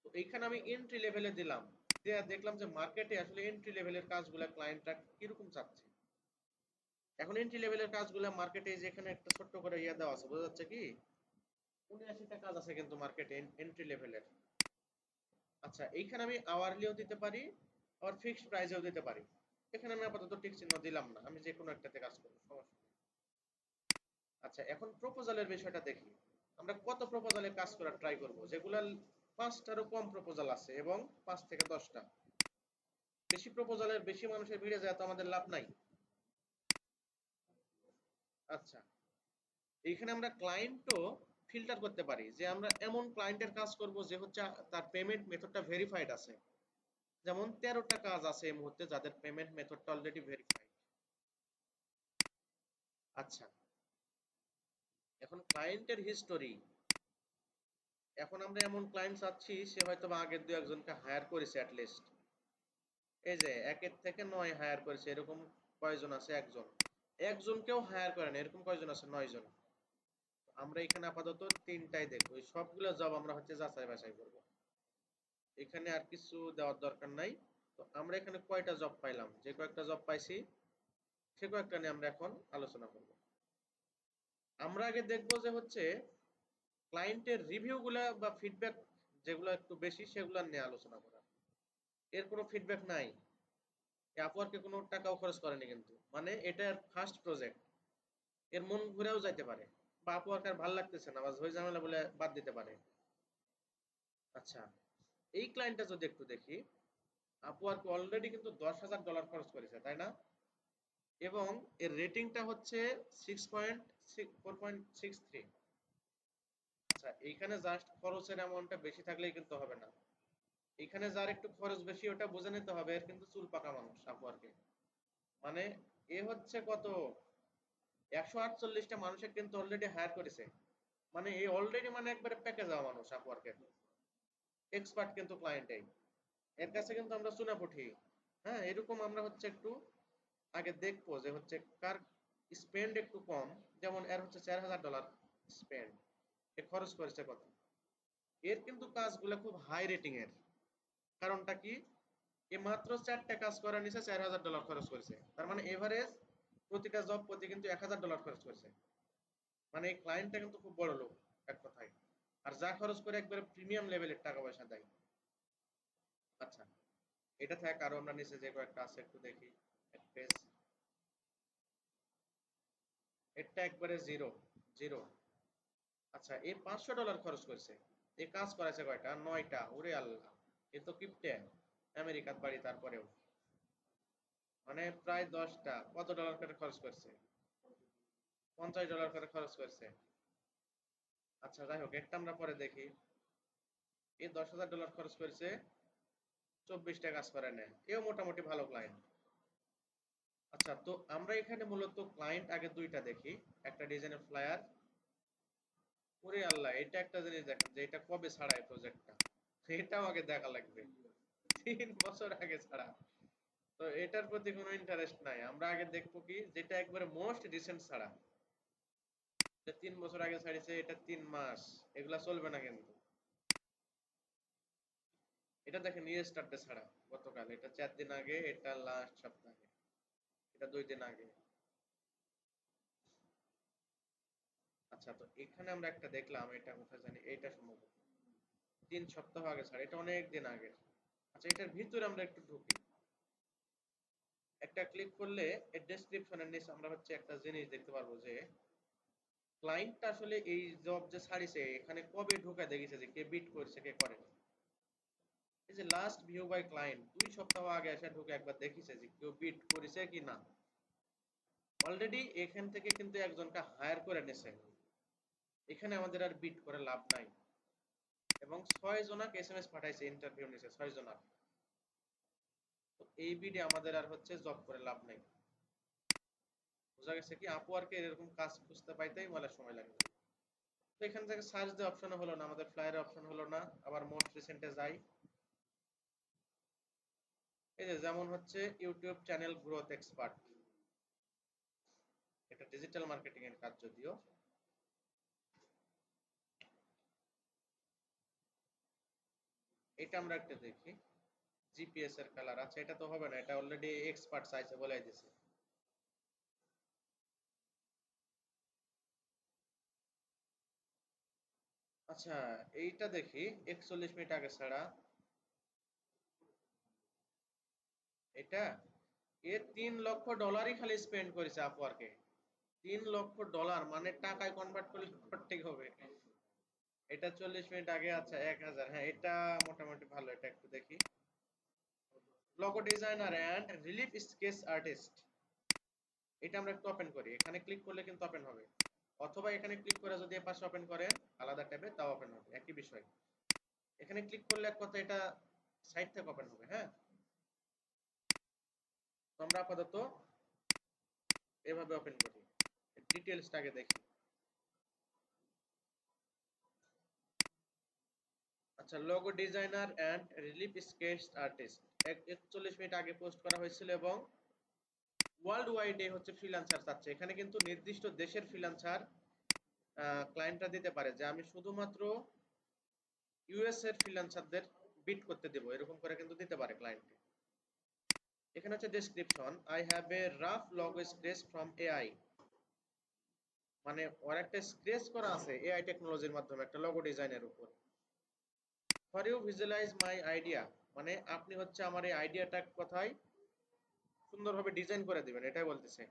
A: তো এইখানে আমি এন্ট্রি লেভেলে দিলাম, দিয়ে দেখলাম যে মার্কেটে আসলে এন্ট্রি লেভেলের কাজগুলা ক্লায়েন্টরা কিরকম চাচ্ছে। এখন এন্ট্রি লেভেলের কাজগুলা মার্কেটে যেখানে একটা ছোট্ট করে ইয়া দেওয়া আছে, বোঝা যাচ্ছে কি 79টা কাজ আছে কিন্তু মার্কেটে এন্ট্রি লেভেলের। আচ্ছা, এইখানে আমি আওয়ারলিও দিতে পারি, আবার ফিক্সড প্রাইসেও দিতে পারি। এখানে আমি আপাতত টিক চিহ্ন দিলাম না, আমি যে কোনো একটাতে কাজ করবো, সমস্যা নেই। আচ্ছা, এখন প্রপোজালের বিষয়টা দেখি। আমরা কত প্রপোজালে কাজ করার ট্রাই করব, যেগুলা 5টারও কম প্রপোজাল আছে, এবং 5 থেকে 10টা। বেশি প্রপোজালের বেশি মানুষের ভিড়ে যায় তো আমাদের লাভ নাই। আচ্ছা, এইখানে আমরা ক্লায়েন্টও ফিল্টার করতে পারি, যে আমরা এমন ক্লায়েন্টের কাজ করব যে হচ্ছে তার পেমেন্ট মেথডটা ভেরিফাইড আছে। যেমন 13টা কাজ আছে এই মুহূর্তে যাদের পেমেন্ট মেথডটা অলরেডি ভেরিফাইড। আচ্ছা, এখন ক্লায়েন্টের হিস্টোরি, এখন আমরা এমন ক্লায়েন্ট চাচ্ছি সে হয়তো বা আগের 2 একজনকে হায়ার করেছে অ্যাটলিস্ট। এই যে 1 থেকে 9 হায়ার করেছে, এরকম কয়জন আছে? 1 জন। একজনকেও হায়ার করে না, এরকম কয়জন আছে? 9 জন। আমরা এখানে আপাতত তিনটাই দেখবো, এই সবগুলো জব আমরা হচ্ছে যাচাই বাছাই করব। এখানে আর কিছু দেওয়ার দরকার নাই। তো আমরা এখানে কয়টা জব পাইলাম, যে কয়েকটা জব পাইছি সে কয়েকটা নিয়ে আমরা এখন আলোচনা করব। আমরা আগে দেখবো যে হচ্ছে ক্লায়েন্টের রিভিউ গুলা বা ফিডব্যাক যেগুলো একটু বেশি সেগুলো নিয়ে আলোচনা করা। এর কোনো ফিডব্যাক নাই, আপওয়ার্কে কোনো টাকাও খরচ করেনি কিন্তু, মানে এটা ফার্স্ট প্রজেক্ট, এর মন ঘুরেও যাইতে পারে, বা আপওয়ার্ক আর ভালো লাগতেছে না বা ঝই ঝামেলা বলে বাদ দিতে পারে। আচ্ছা, এই ক্লায়েন্টটা যদি একটু দেখি, আপওয়ার্ক অলরেডি কিন্তু $10,000 খরচ করেছে, তাই না? এবং এর রেটিংটা হচ্ছে 4.63। আচ্ছা, এইখানে জাস্ট খরচের অ্যামাউন্টটা বেশি থাকলেই কিন্তু হবে না, এখানে যার একটু খরচ বেশি ওটা বুঝে নিতে হবে এর কিন্তু চুল পাকা মানুষ আপওয়ার্কে। মানে এ হচ্ছে কত, 148টা মানুষের কিন্তু অলরেডি হায়ার করেছে, মানে এই অলরেডি মানে একবারে প্যাকেজ যাওয়া মানুষ আপওয়ার্কের, এক্সপার্ট কিন্তু ক্লায়েন্টে, এর কাছে কিন্তু আমরা চুনাপুটি। হ্যাঁ, এরকম আমরা হচ্ছে একটু আগে দেখবো যে হচ্ছে কার স্পেন্ড একটু কম, যেমন এর হচ্ছে $4,000 স্পেন্ড, এ খরচ করেছে কত। এর কিন্তু কাজগুলো খুব হাই রেটিং এর, কারণটা কি, এ মাত্র 4টা কাজ করার নিচে $4,000 খরচ করেছে, তার মানে এভারেজ প্রতিটা জব প্রতি কিন্তু $1,000 খরচ করেছে, মানে এই ক্লায়েন্টটা কিন্তু খুব বড় লোক এক কথায়, আর যা খরচ করে একবারে প্রিমিয়াম লেভেলের টাকা পয়সা দেয়। আচ্ছা, এটা থাক, আরো আমরা নিচে যে কয়েকটা আছে একটু দেখি। পেজ, এটা একবারে জিরো, জিরো। আচ্ছা, এ $500 খরচ করেছে, এ কাজ করেছে কয়টা? 9টা। ওরে আল্লাহ, এ তো কিপটে, আমেরিকার বাড়ি তারপরেও, মানে প্রায় 10টা। কত ডলার করে খরচ করছে? $50 করে খরচ করছে। আচ্ছা, যাই হোক, একটা আমরা পরে দেখি। এ $10,000 খরচ করেছে, 24টা কাজ করে নেয়, এও মোটামুটি ভালো ক্লায়েন্ট। আচ্ছা, তো আমরা এখানে মূলত ক্লায়েন্ট আগে দুইটা দেখি, একটা ডিজাইনের ফ্লায়ার। ওরে আল্লাহ, এটা একটা জিনিস দেখেন যে এটা কবে ছাড়া এই প্রজেক্টটা, এটাও আগে দেখা লাগবে, 3 বছর আগে ছাড়া। তো এটার প্রতি কোনো ইন্টারেস্ট নাই, আমরা আগে দেখবো কি যেটা একবারে মোস্ট রিসেন্ট ছাড়া, যে 3 বছর আগে ছাড়িছে, এটা 3 মাস, এগুলা চলবে না কিন্তু। এটা দেখেন নিউ স্টার্টে ছাড়া গতকাল, এটা 4 দিন আগে, এটা লাস্ট সপ্তাহে, এটা 2 দিন আগে। আচ্ছা, তো এখানে আমরা একটা দেখলাম, এটা কোথায় জানি, এটা সম্ভবত 3 সপ্তাহ আগে ছাড়া, এটা অনেক দিন আগে। আচ্ছা, এটার ভিতরে আমরা একটু ঢুকি, একটা ক্লিক করলে এর ডেসক্রিপশনের নিচে আমরা হচ্ছে একটা জিনিস দেখতে পারবো যে ক্লায়েন্টটা আসলে এই জব যে ছাড়িছে এখানে কবে ঢোকা দেখেছে, যে কে বিট করছে কে করেনি। এই যে লাস্ট ভিউ বাই ক্লায়েন্ট 2 সপ্তাহ আগে এসে ঢুকে একবার দেখিছে যে কেউ বিট করেছে কি না। অলরেডি এখান থেকে কিন্তু একজনকে হায়ার করে নিছে, এখানে আমাদের আর বিট করে লাভ নাই। এবং 6 জনাকে এসএমএস পাঠাইছে, ইন্টারভিউ নিছে 6 জনার। তো এই বিডে আমাদের আর হচ্ছে জব করে লাভ নাই। বোঝা গেছে কি, আপওয়ার্কে এরকম কাজ খুঁজতে পাইতেই মেলা সময় লাগে। তো এখান থেকে সার্চ দিয়ে অপশন হলো না, আমাদের ফ্লায়ারে অপশন হলো না। আবার মোস্ট রিসেন্টে যাই, এই যে যেমন হচ্ছে ইউটিউব চ্যানেল গ্রোথ এক্সপার্ট, এটা ডিজিটাল মার্কেটিং এর কাজ যদিও। এটা আমরা একটা দেখি, জিপিএস এর কালার। আচ্ছা, এটা তো হবে না, এটা অলরেডি এক্সপার্ট চাইছে বলে দিছে। আচ্ছা, এইটা দেখি, 41 মিনিট আগে ছাড়া, এটা এর $3 লক্ষ খালি স্পেন্ড করেছে আপওয়ার্কে। $3 লক্ষ, মানে টাকায় কনভার্ট করলে ঠিক হবে। এটা 40 মিনিট আগে। আচ্ছা, 1,000, হ্যাঁ এটা মোটামুটি ভালো, এটা একটু দেখি। Logo designer and relief sketch artist, এটা আমরা একটু ওপেন করি, এখানে ক্লিক করলে কিন্তু ওপেন হবে, অথবা এখানে ক্লিক করে যদি এপাশে ওপেন করেন আলাদা ট্যাবে, তাও ওপেন হবে, একই বিষয়। এখানে ক্লিক করলে এক কথা এটা সাইড থেকে ওপেন হবে। হ্যাঁ, তো আমরা আপাতত এভাবে ওপেন করি, ডিটেলসটা আগে দেখি। আচ্ছা, logo designer and relief sketch artist 41 minute আগে পোস্ট করা হয়েছিল এবং ওয়ার্ল্ড ওয়াইডে হচ্ছে ফ্রিল্যান্সার চাচ্ছে। এখানে কিন্তু নির্দিষ্ট দেশের ফ্রিল্যান্সার ক্লায়েন্টরা দিতে পারে, যে আমি শুধুমাত্র ইউএস এর ফ্রিল্যান্সারদের বিট করতে দেব, এরকম করে কিন্তু দিতে পারে ক্লায়েন্টকে। এখানে হচ্ছে description, I have a rough logo sketch from AI, মানে ওর একটা স্কেচ করা আছে এআই টেকনোলজির মাধ্যমে একটা লগো ডিজাইনের উপর। For you visualize my idea, মানে আপনি হচ্ছে আমার এই আইডিয়াটা কথায় সুন্দরভাবে ডিজাইন করে দিবেন, এটাই বলতেছে।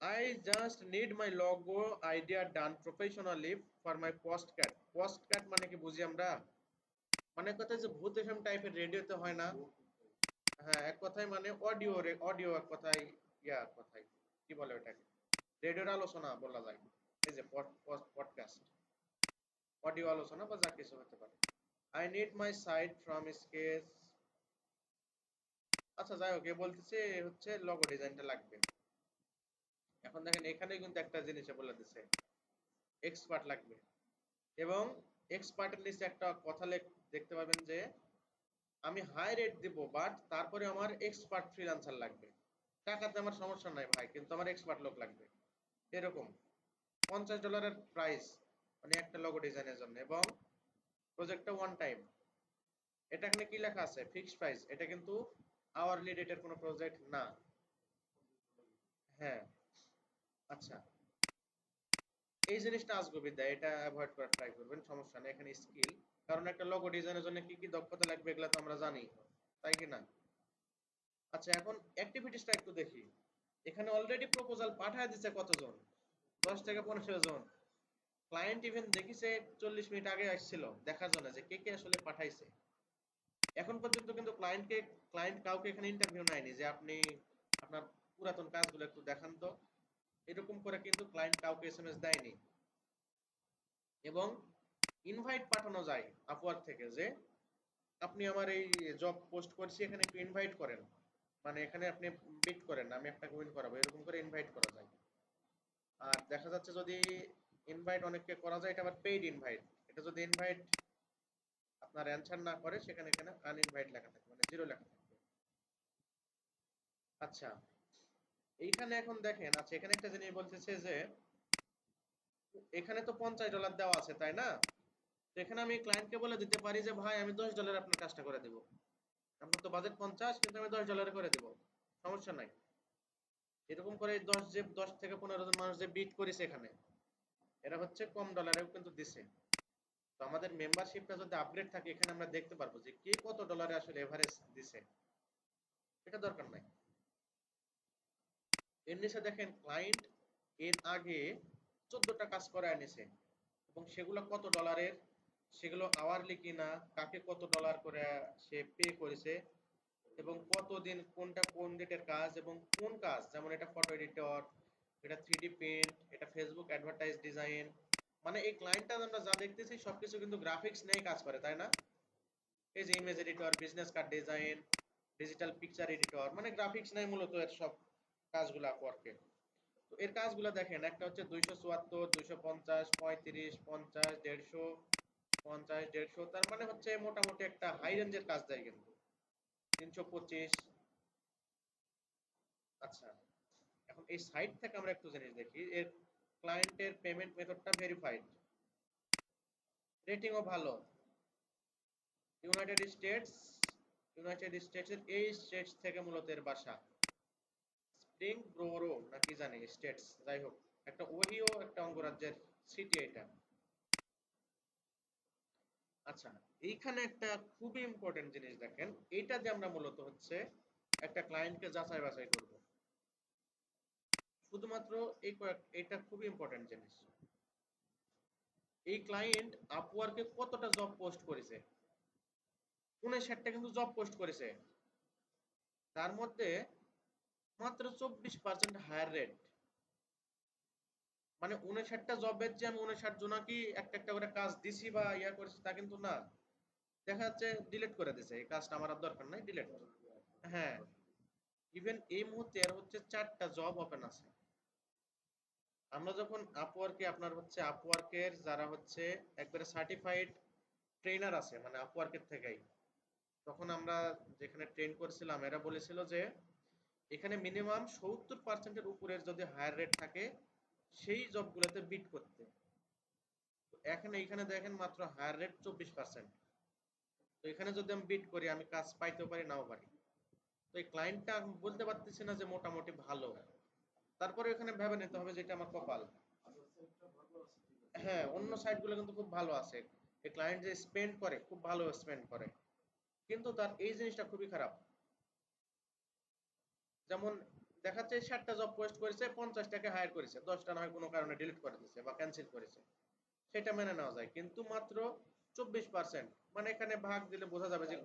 A: I just need my logo idea done professionally for my podcast. Podcast মানে কি বুঝি আমরা, মানে কথা যে ভূত এফএম টাইপের রেডিওতে হয় না, হ্যাঁ এক কথায় মানে অডিও, অডিও এক কথায়, এক কথায় কি বলে ওটাকে, রেডিওর আলোচনা বলা যায়। এই যে পডকাস্ট, অডিও আলোচনা বা যা কিছু হতে পারে। I need my site from sketch. আচ্ছা যাই হোক, এ বলতেছে হচ্ছে লগো ডিজাইনটা লাগবে। এখন দেখেন এখানে কিন্তু একটা জিনিসে বলে দিচ্ছে এক্সপার্ট লাগবে, এবং এক্সপার্টের নিচে একটা কথা দেখতে পাবেন যে আমি হাই রেট দিব, বাট তারপরে আমার এক্সপার্ট ফ্রিল্যান্সার লাগবে। টাকাতে আমার সমস্যা নাই ভাই, কিন্তু আমার এক্সপার্ট লোক লাগবে। এরকম $50 প্রাইস, মানে একটা লগো ডিজাইনের জন্য, এবং প্রজেক্টটা ওয়ান টাইম। এটা এখানে কি লেখা আছে, ফিক্সড প্রাইস, এটা কিন্তু আওয়ারলি রেটের কোনো প্রজেক্ট না। হ্যাঁ, আচ্ছা, এই জিনিসটা আজগুবি দেয়, এটা অ্যাভয়েড করার ট্রাই করবেন, সমস্যা নেই। এখানে স্কিল, কারণ একটা লোগো ডিজাইনের জন্য কি কি দক্ষতা লাগবে এগুলো তো আমরা জানি, তাই কি না? আচ্ছা, এখন অ্যাক্টিভিটিসটা একটু দেখি। এখানে অলরেডি প্রপোজাল পাঠায় দিচ্ছে কতজন, 10 থেকে 15 জন। ক্লায়েন্ট ইভেন দেখিছে 40 মিনিট আগে আসছিল দেখার জন্য যে কে কে আসলে পাঠাইছে। এখন পর্যন্ত কিন্তু ক্লায়েন্ট কাউকে এখানে ইন্টারভিউ নেয়নি যে আপনি আপনার পুরাতন কাজগুলো একটু দেখান তো, এরকম করে কিন্তু ক্লায়েন্ট কাউকে এসএমএস দেয়নি। এবং ইনভাইট পাঠানো যায় আপওয়ার্ক থেকে, যে আপনি আমার এই জব পোস্ট করছি, এখানে একটু ইনভাইট করেন, মানে এখানে আপনি বিট করেন, আমি আপনাকে উইন করাবো, এরকম করে ইনভাইট করা যায়। আর দেখা যাচ্ছে যদি ইনভাইট অনেককে করা যায়, এটা আবার পেইড ইনভাইট। এটা যদি ইনভাইট আপনার অ্যানসার না করে, সেখানে এখানে আনইনভাইট লেখা থাকবে, মানে জিরো লেখা থাকবে। আচ্ছা, এইখানে এখন দেখেন, আচ্ছা এখানে একটা জিনিস বলতেছে যে এখানে তো $50 দেওয়া আছে, তাই না? তো এখানে আমি ক্লায়েন্টকে বলে দিতে পারি যে ভাই আমি $10 আপনার কাজটা করে দিব, আপনার তো বাজেট 50, কিন্তু আমি $10 করে দিব, সমস্যা নাই। এরকম করে 10 থেকে 15 জন মানুষ যে বিট করেছে এখানে, এরা হচ্ছে কম ডলারেও কিন্তু দিছে। তো আমাদের মেম্বারশিপটা যদি আপগ্রেড থাকে, এখানে আমরা দেখতে পারবো যে কে কত ডলারে আসলে এভারেজ দিছে, এটা দরকার নাই। এর নিচে দেখেন ক্লায়েন্ট এর আগে 14টা কাজ করে এনেছে, এবং সেগুলো কত ডলারের, সেগুলো আওয়ারলি কিনা, কাকে কত ডলার করে সে পে করেছে, এবং কতদিন, কোনটা কোন ডেটের কাজ, এবং কোন কাজ, যেমন এটা ফটো এডিটর, এটা 3D প্রিন্ট, এটা ফেসবুক অ্যাডভার্টাইজ ডিজাইন। মানে এই ক্লায়েন্টটা আমরা যা দেখতেছি সবকিছু কিন্তু গ্রাফিক্স নিয়েই কাজ করে, তাই না? এই যে image editor, business card design, digital picture editor, মানে গ্রাফিক্স নাই মূলত এর সব কাজগুলো আপওয়ার্কে। তো এর কাজগুলো দেখেন, একটা হচ্ছে 274, 250, 35, 50, 150, 50, 150, তার মানে হচ্ছে মোটামুটি একটা হাই রেঞ্জের কাজ দেয় কিন্তু। 325। আচ্ছা, এখন এই সাইট থেকে আমরা একটু জিনিস দেখি, এর ক্লায়েন্টের পেমেন্ট মেথডটা ভেরিফাইড, রেটিংও ভালো। ইউনাইটেড স্টেটস, ইউনাইটেড স্টেটসের এই স্টেটস থেকে মূলত এর বাসা, স্প্রিং ব্রোরো নাকি জানি স্টেটস, যাই হোক একটা ওহিও একটা অঙ্গরাজ্যের সিটি এটা। আচ্ছা, এইখানে একটা খুবই ইম্পর্টেন্ট জিনিস দেখেন, এইটা যে আমরা মূলত হচ্ছে একটা ক্লায়েন্টকে যাচাই বাছাই করব, শুধুমাত্র এটা খুবই ইম্পর্টেন্ট জিনিস। এই ক্লায়েন্ট আপওয়ার্কে কতটা জব পোস্ট করেছে, 59টা কিন্তু জব পোস্ট করেছে, তার মধ্যে মাত্র 24% হায়ার রেট। মানে 59টা জবের যে আমি 59 জনাকি একটা একটা করে কাজ দিছি বা ইয়া করেছি তা কিন্তু না, দেখা যাচ্ছে ডিলিট করে দিছে, এই কাজটা আমার আর দরকার নাই, ডিলিট। হ্যাঁ, ইভেন এই মুহূর্তে এর হচ্ছে 4টা জব ওপেন আছে। আমরা যখন আপওয়ার্কে, আপনার হচ্ছে আপওয়ার্কের যারা হচ্ছে একবারে সার্টিফাইড ট্রেনার আছে, মানে আপওয়ার্কের থেকেই, তখন আমরা যেখানে ট্রেন করছিলাম এরা বলেছিল যে এখানে মিনিমাম 70% এর উপরের যদি হায়ার রেট থাকে সেই জবগুলোতে বিট করতে। এখানে দেখেন মাত্র হায়ার রেট 24%। তো এখানে যদি আমি বিট করি আমি কাজ পাইতেও পারি নাও পারি। তো এই ক্লায়েন্টটা বলতে পারতেছি না যে মোটামুটি ভালো। তারপরে এখানে ভেবে নিতে হবে যে এটা আমার কপাল। হ্যাঁ, অন্য সাইটগুলো কিন্তু খুব ভালো আছে। এই ক্লায়েন্ট যে স্পেন্ড করে খুব ভালো স্পেন্ড করে, কিন্তু তার এই জিনিসটা খুবই খারাপ। যেমন দেখাচ্ছে 60টা জব পোস্ট করেছে, 50টাকে হায়ার করেছে, 10টা না হয় কোনো কারণে ডিলিট করে দিয়েছে বা ক্যান্সেল করেছে, সেটা মেনে নেওয়া যায়। কিন্তু মাত্র 24%, মানে এখানে ভাগ দিলে বোঝা যাবে যে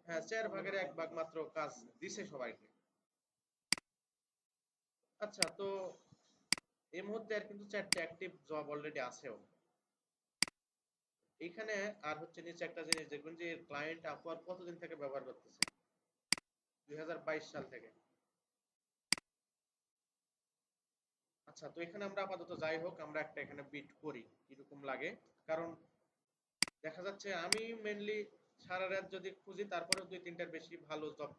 A: হ্যাঁ 4 ভাগের 1 ভাগ মাত্র কাজ দিছে সবাইকে। আচ্ছা, তো এই মুহূর্তে আর কিন্তু 4টে অ্যাক্টিভ জব অলরেডি আছেও এইখানে। আর হচ্ছে নিচে একটা জিনিস দেখবেন যে ক্লায়েন্ট আপওয়ার্ক কতদিন থেকে ব্যবহার করতেছে, 2022 সাল থেকে। আচ্ছা, তো এখানে আমরা আপাতত যাই হোক আমরা একটা এখানে বিট করি কিরকম লাগে। কারণ দেখা যাচ্ছে আমি মেনলি সারা রাত যদি খুঁজি তারপরেও 2-3টার বেশি ভালো জব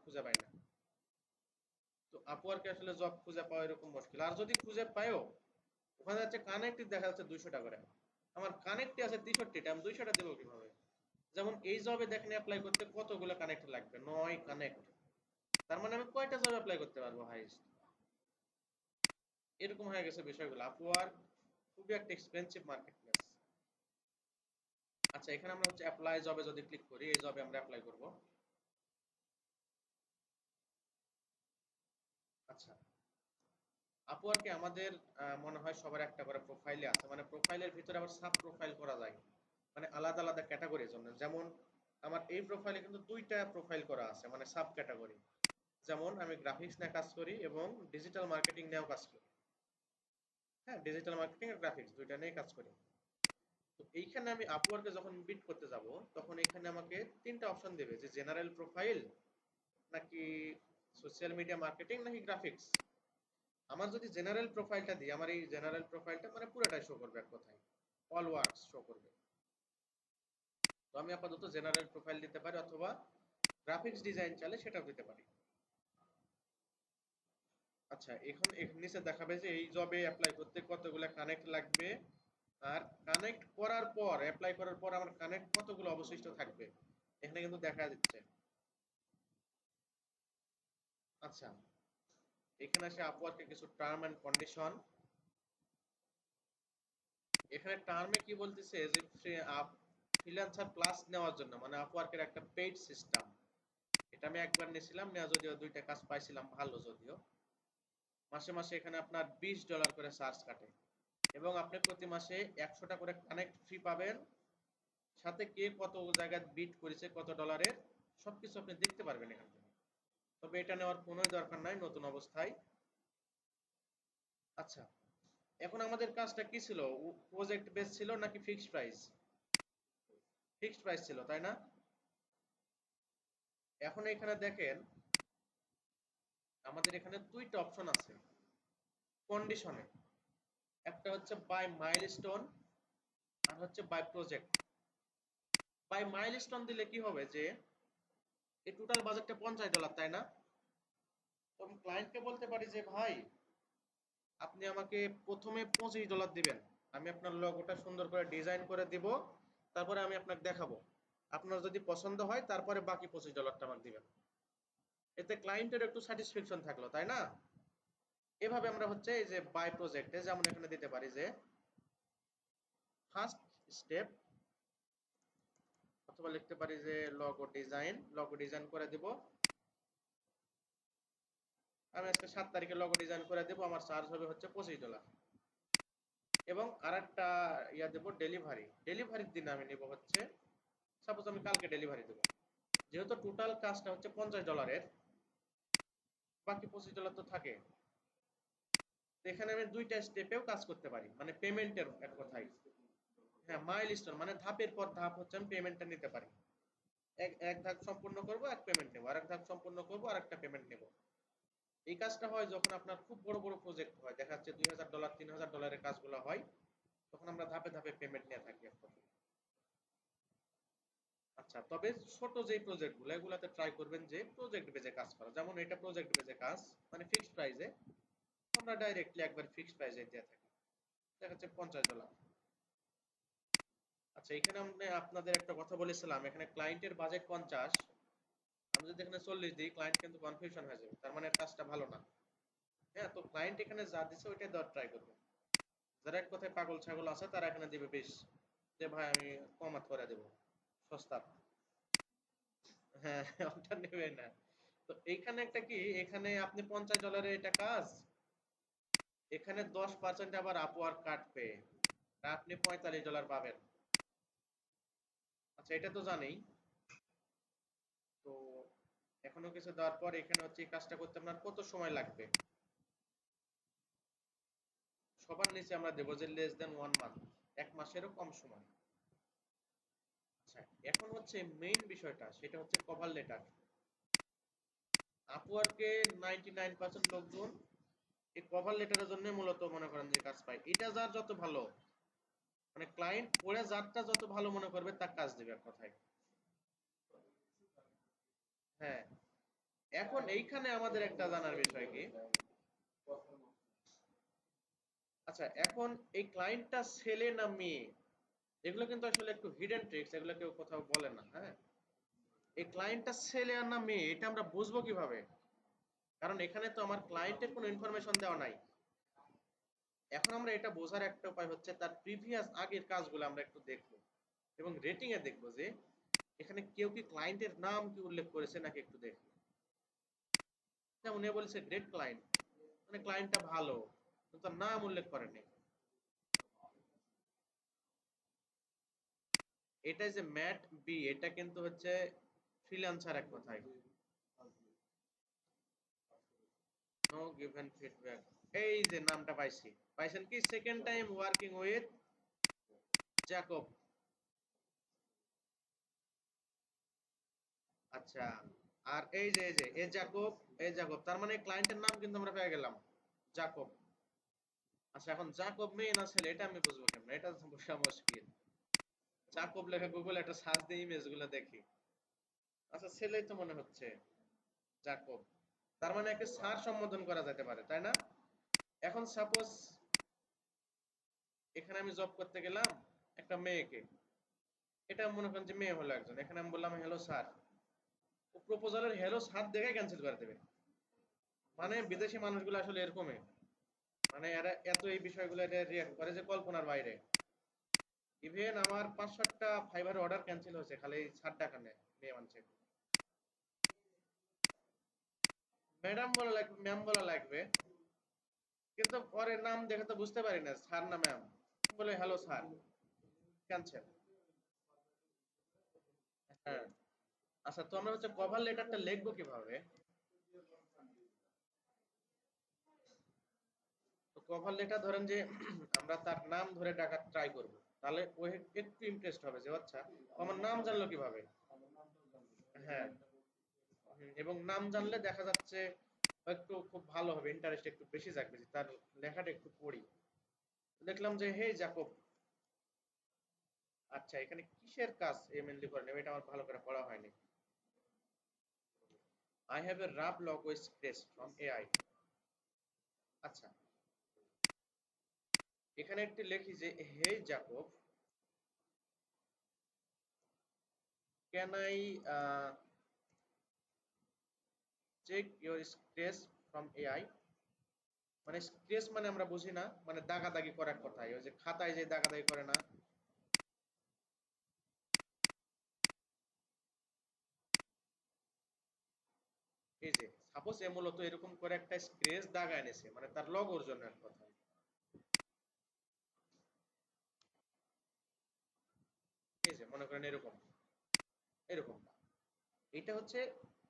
A: খুঁজে পাই না। তো আপওয়ার্কে আসলে জব খুঁজে পাওয়া এরকম মুশকিল। আর যদি খুঁজে পাইও ওখানে যাচ্ছে কানেক্ট দেখা যাচ্ছে 200টা করে, আমার কানেক্টে আছে 63টা, আমি 200টা দেবো কিভাবে? যেমন এই জবে দেখেন অ্যাপ্লাই করতে কতগুলো কানেক্ট লাগবে, 9 কানেক্ট। তার মানে আমি কয়টা জব অ্যাপ্লাই করতে পারবো হাইস্ট? এরকম হয়ে গেছে বিষয়গুলো। আপওয়ার্ক খুবই একটা এক্সপেন্সিভ মার্কেট প্লেস। আচ্ছা, এখানে আমরা হচ্ছে অ্যাপ্লাই জবে যদি ক্লিক করি, এই জবে আমরা অ্যাপ্লাই করব। আচ্ছা, আপওয়ার্কে আমাদের মনে হয় সবার একটা করে প্রোফাইলে আছে, মানে প্রোফাইলের ভিতরে আবার সাব প্রোফাইল করা যায়, মানে আলাদা আলাদা ক্যাটাগরির জন্য। যেমন আমার এই প্রোফাইলে কিন্তু 2টা প্রোফাইল করা আছে, মানে সাব ক্যাটাগরি। যেমন আমি গ্রাফিক্স নিয়ে কাজ করি এবং ডিজিটাল মার্কেটিং নিয়েও কাজ করি। হ্যাঁ, ডিজিটাল মার্কেটিং আর গ্রাফিক্স 2টা নিয়ে কাজ করি। তো এইখানে আমি আপওয়ার্কে যখন বিট করতে যাব তখন এখানে আমাকে 3টা অপশন দেবে যে জেনারেল প্রোফাইল নাকি সোশ্যাল মিডিয়া মার্কেটিং নাকি গ্রাফিক্স। আমার যদি জেনারেল প্রোফাইলটা দিই, আমার এই জেনারেল প্রোফাইলটা মানে পুরোটাই শো করবে এক কথায়, অল ওয়ার্কস শো করবে। তো আমি আপাতত জেনারেল প্রোফাইল দিতে পারি, অথবা গ্রাফিক্স ডিজাইন চাইলে সেটাও দিতে পারি। আচ্ছা, এখন নিচে দেখাবে যে এই জবে অ্যাপ্লাই করতে কতগুলো কানেক্ট লাগবে, আর কানেক্ট করার পর অ্যাপ্লাই করার পর আমার কানেক্ট কতগুলো অবশিষ্ট থাকবে এখানে কিন্তু দেখা দিচ্ছে। আচ্ছা, এখানে আসে আপওয়ার্কের কিছু টার্ম এন্ড কন্ডিশন। এখানে টার্মে কি বলতেছে যে ফ্রিল্যান্সার প্লাস নেওয়ার জন্য, মানে আপওয়ার্কের একটা পেইড সিস্টেম। এটা আমি একবার নিয়েছিলাম, নেওয়া যদিও 2টা কাজ পাইছিলাম ভালো যদিও। মাসে মাসে এখানে আপনার $20 করে চার্জ কাটে এবং আপনি প্রতি মাসে 100টা করে কানেক্ট ফ্রি পাবেন। সাথে কে কত জায়গায় বিট করেছে কত ডলারের সবকিছু আপনি দেখতে পারবেন এখান থেকে। তবে এটা নেওয়ার কোনো দরকার নাই নতুন অবস্থায়। আচ্ছা, এখন আমাদের কাজটা কি ছিল? প্রজেক্ট বেস ছিল নাকি ফিক্সড প্রাইস? ফিক্সড প্রাইস ছিল, তাই না? এখন এখানে দেখেন আমাদের এখানে 2টা অপশন আছে কন্ডিশনে। একটা হচ্ছে বাই মাইলস্টোন আর হচ্ছে বাই প্রজেক্ট। বাই মাইলস্টোন দিলে কি হবে যে এই টোটাল বাজেটটা $50, তাই না? তো আমি ক্লায়েন্টকে বলতে পারি যে ভাই আপনি আমাকে প্রথমে $25 দিবেন, আমি আপনার লোগোটা সুন্দর করে ডিজাইন করে দিব, তারপরে আমি আপনাকে দেখাবো, আপনার যদি পছন্দ হয় তারপরে বাকি $25টা আমাকে দিবেন। এতে ক্লায়েন্টের একটু স্যাটিসফ্যাকশন থাকলো, তাই না? এভাবে আমরা হচ্ছে এই যে বাই প্রজেক্টে যেমন এখানে দিতে পারি যে ফার্স্ট স্টেপ, অথবা লিখতে পারি যে লগো ডিজাইন করে দিব। আমি আজকে 7 তারিখে লগো ডিজাইন করে দেব, আমার চার্জ হবে হচ্ছে $25। এবং আরেকটা ইয়া দেব ডেলিভারি, ডেলিভারির দিন আমি নেব হচ্ছে, সাপোজ আমি কালকে ডেলিভারি দেব, যেহেতু টোটাল কাজটা হচ্ছে $50, বাকি $25 তো থাকে। এখানে আমি 2টা স্টেপেও কাজ করতে পারি, মানে পেমেন্টের এক কথায়। হ্যাঁ, মাইলস্টোন মানে ধাপের পর ধাপ হচ্ছে আমি পেমেন্টটা নিতে পারি। এক এক ধাপ সম্পূর্ণ করব, এক পেমেন্ট নেব, আরেক ধাপ সম্পূর্ণ করব, আরেকটা পেমেন্ট নেব। এই কাজটা হয় যখন আপনার খুব বড় বড় প্রজেক্ট হয়, দেখা যাচ্ছে $2000 $3000 কাজগুলো হয়, তখন আমরা ধাপে ধাপে পেমেন্ট নিয়ে থাকি এক কথায়। আচ্ছা, তবে ছোট যে প্রজেক্টগুলো এগুলাতে ট্রাই করবেন যে প্রজেক্ট বেজে কাজ করা। যেমন এটা প্রজেক্ট বেজে কাজ, মানে ফিক্সড প্রাইসে আমরা ডাইরেক্টলি একবার ফিক্সড প্রাইসে দিয়ে থাকি, দেখা যাচ্ছে $50। আচ্ছা, এখানে আমি আপনাদের একটা কথা বলেছিলাম, এখানে ক্লায়েন্টের বাজেট 50, আমি যদি এখানে 40 দিই ক্লায়েন্ট কিন্তু কনফিউশন হয়ে যাবে, তার মানে এর কাজটা ভালো না। হ্যাঁ, তো ক্লায়েন্ট এখানে যা দিচ্ছে ওইটাই দেওয়ার ট্রাই করবে। যারা এক কথায় পাগল ছাগল আছে তারা এখানে দিবে 20, যে ভাই আমি কমাত করে দেবো, সস্তা। হ্যাঁ, ওটা নেবে না। তো এইখানে একটা কি, এখানে আপনি $50 এটা কাজ, এখানে 10% আবার আপওয়ার্ক কাটবে, আপনি $45 পাবেন। আচ্ছা, এটা তো জানেই। তো এখনো কিছু দেওয়ার পর এখানে হচ্ছে এই কাজটা করতে আপনার কত সময় লাগবে, সবার নিচে আমরা দেবো যে লেস দেন 1 মান্থ, 1 মাসেরও কম সময়। আচ্ছা, এখন হচ্ছে মেইন বিষয়টা, সেটা হচ্ছে কভার লেটার। আপওয়ার্কে 99% লোকজন এই কভার লেটারের জন্য মূলত মনে করেন যে কাজ পায়। এটা যার যত ভালো, মানে ক্লায়েন্ট পড়ে যারটা যত ভালো মনে করবে তার কাজ দিবে এক কথায়। হ্যাঁ, এখন এইখানে আমাদের একটা জানার বিষয় কি, আচ্ছা এখন এই ক্লায়েন্টটা ছেলে না মেয়ে, এগুলো কিন্তু আসলে একটু হিডেন ট্রিক্স, এগুলো কেউ কোথাও বলে না। হ্যাঁ, এই ক্লায়েন্টটা ছেলে আর না মেয়ে এটা আমরা বুঝবো কিভাবে, কারণ এখানে তো আমার ক্লায়েন্টের কোনো ইনফরমেশন দেওয়া নাই। এখন আমরা এটা বোঝার একটা উপায় হচ্ছে তার প্রিভিয়াস আগের কাজগুলো আমরা একটু দেখবো এবং রেটিং এ দেখবো যে এখানে কেউ কি ক্লায়েন্টের নাম কি উল্লেখ করেছে নাকি একটু দেখবো। যেমন এ বলেছে গ্রেট ক্লায়েন্ট, মানে ক্লায়েন্টটা ভালো, কিন্তু তার নাম উল্লেখ করেনি। এটা যে ম্যাট বি, এটা কিন্তু হচ্ছে ফ্রিল্যান্সার এক কথায়। নো গিভেন ফিডব্যাক, এই যে নামটা পাইছি, পাইছেন কি, second time working with Jacob. আচ্ছা, আর এই যে এ জ্যাকব, এ জ্যাকব, তার মানে ক্লায়েন্টের নাম কিন্তু আমরা পেয়ে গেলাম, জাকব। আচ্ছা, এখন জাকব মেয়ে না ছেলে এটা আমি বুঝবো কেমন, এটা তো বোঝা মুশকিল। জাকব লেখা গুগল একটা সার্চ দিয়ে ইমেজ গুলো দেখি। আচ্ছা, ছেলেই তো মনে হচ্ছে, জাকব। তার মানে একে স্যার সম্বোধন করা যেতে পারে, তাই না? এখন সাপোজ এখানে আমি জব করতে গেলাম একটা মেয়েকে, এটা মনে করেন যে মেয়ে হলো একজন, এখানে আমি বললাম হ্যালো স্যার, ও প্রপোজালের হ্যালো স্যার দেখে ক্যান্সেল করে দেবে। মানে বিদেশি মানুষগুলো আসলে এরকমই, মানে এরা এত এই বিষয়গুলো রিয়াক্ট করে যে কল্পনার বাইরে। ইভেন আমার 5-7টা ফাইবার অর্ডার ক্যান্সেল হয়েছে খালি ছাড় টাকা নেয় মেয়ে মানুষের। ম্যাডাম বলা লাগবে, ম্যাম বলা লাগবে, কিন্তু পরে নাম দেখে তো বুঝতে পারি না স্যার না ম্যাম, বলে হ্যালো স্যার, ক্যান্সেল। হ্যাঁ। আচ্ছা, তো আমরা হচ্ছে কভার লেটারটা লিখবো কিভাবে? তো কভার লেটার ধরেন যে আমরা তার নাম ধরে ডাকার ট্রাই করব, তাহলে ও একটু ইমপ্রেসড হবে যে আচ্ছা ও আমার নাম জানলো কিভাবে। হ্যাঁ, এবং নাম জানলে দেখা যাচ্ছে একটু খুব ভালো হবে, ইন্টারেস্ট একটু বেশি জাগবে যে তার লেখাটা একটু পড়ি। দেখলাম যে হে জাকব। আচ্ছা, এখানে কিসের কাজ এ মেনলি করে নেবে, এটা আমার ভালো করে পড়া হয়নি। I have a rough log with test from AI. আচ্ছা, এখানে একটু লিখি যে hey Jacob, can I check your scratch from AI. মানে স্ক্রেচ মানে আমরা বুঝি না, মানে দাগাদাগি করার কথাই, ওই যে খাতায় যে দাগাদাগি করে না। এই যে সাপোজ এ মূলত এরকম করে একটা স্ক্রেচ দাগা এনেছে, মানে তার লগোর জন্য এক কথায়। এই যে মনে করেন এরকম, এরকম এটা হচ্ছে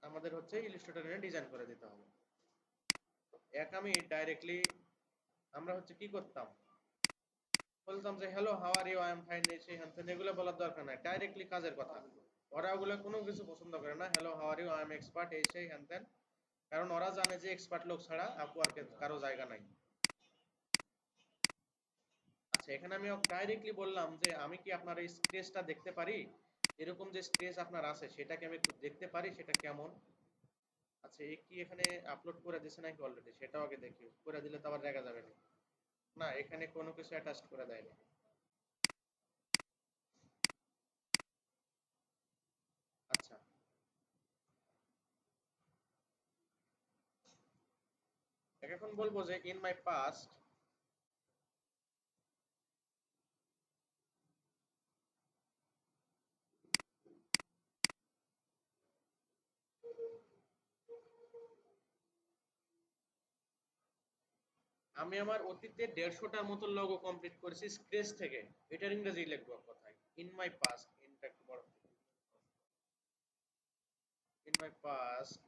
A: আমাদের হচ্ছে ইলাস্ট্রেটরে ডিজাইন করে দিতে হবে। এক আমি ডাইরেক্টলি আমরা হচ্ছে কি করতাম, বলতাম যে hello how are you, I am fine, সেই হ্যান ত্যান, এগুলো বলার দরকার নাই, ডাইরেক্টলি কাজের কথা। ওরা ওগুলো কোনো কিছু পছন্দ করে না, hello how are you, I am expert, এই সেই হ্যান ত্যান, কারণ ওরা জানে যে এক্সপার্ট লোক ছাড়া আপওয়ার্কে কারো জায়গা নাই। আচ্ছা, এখানে আমি ডাইরেক্টলি বললাম যে আমি কি আপনার এই স্ক্রেচটা দেখতে পারি, এরকম যে স্ক্র্যাচ আপনার আছে সেটাকে আমি একটু দেখতে পারি সেটা কেমন। আচ্ছা, এ কি এখানে আপলোড করে দিছে নাকি অলরেডি, সেটাও আগে দেখি। করে দিলে তো আবার দেখা যাবে না। না, এখানে কোনো কিছু অ্যাটাচ করে দেয়নি। আচ্ছা, এখন বলবো যে ইন মাই পাস্ট আমি আমার অতীতে 150টার মতো লোগো কমপ্লিট করেছি স্ক্র্যাচ থেকে। এটার ইংরেজি লিখবো কথায়, ইন মাই পাস্ট, ইনটা একটু বড়। In my past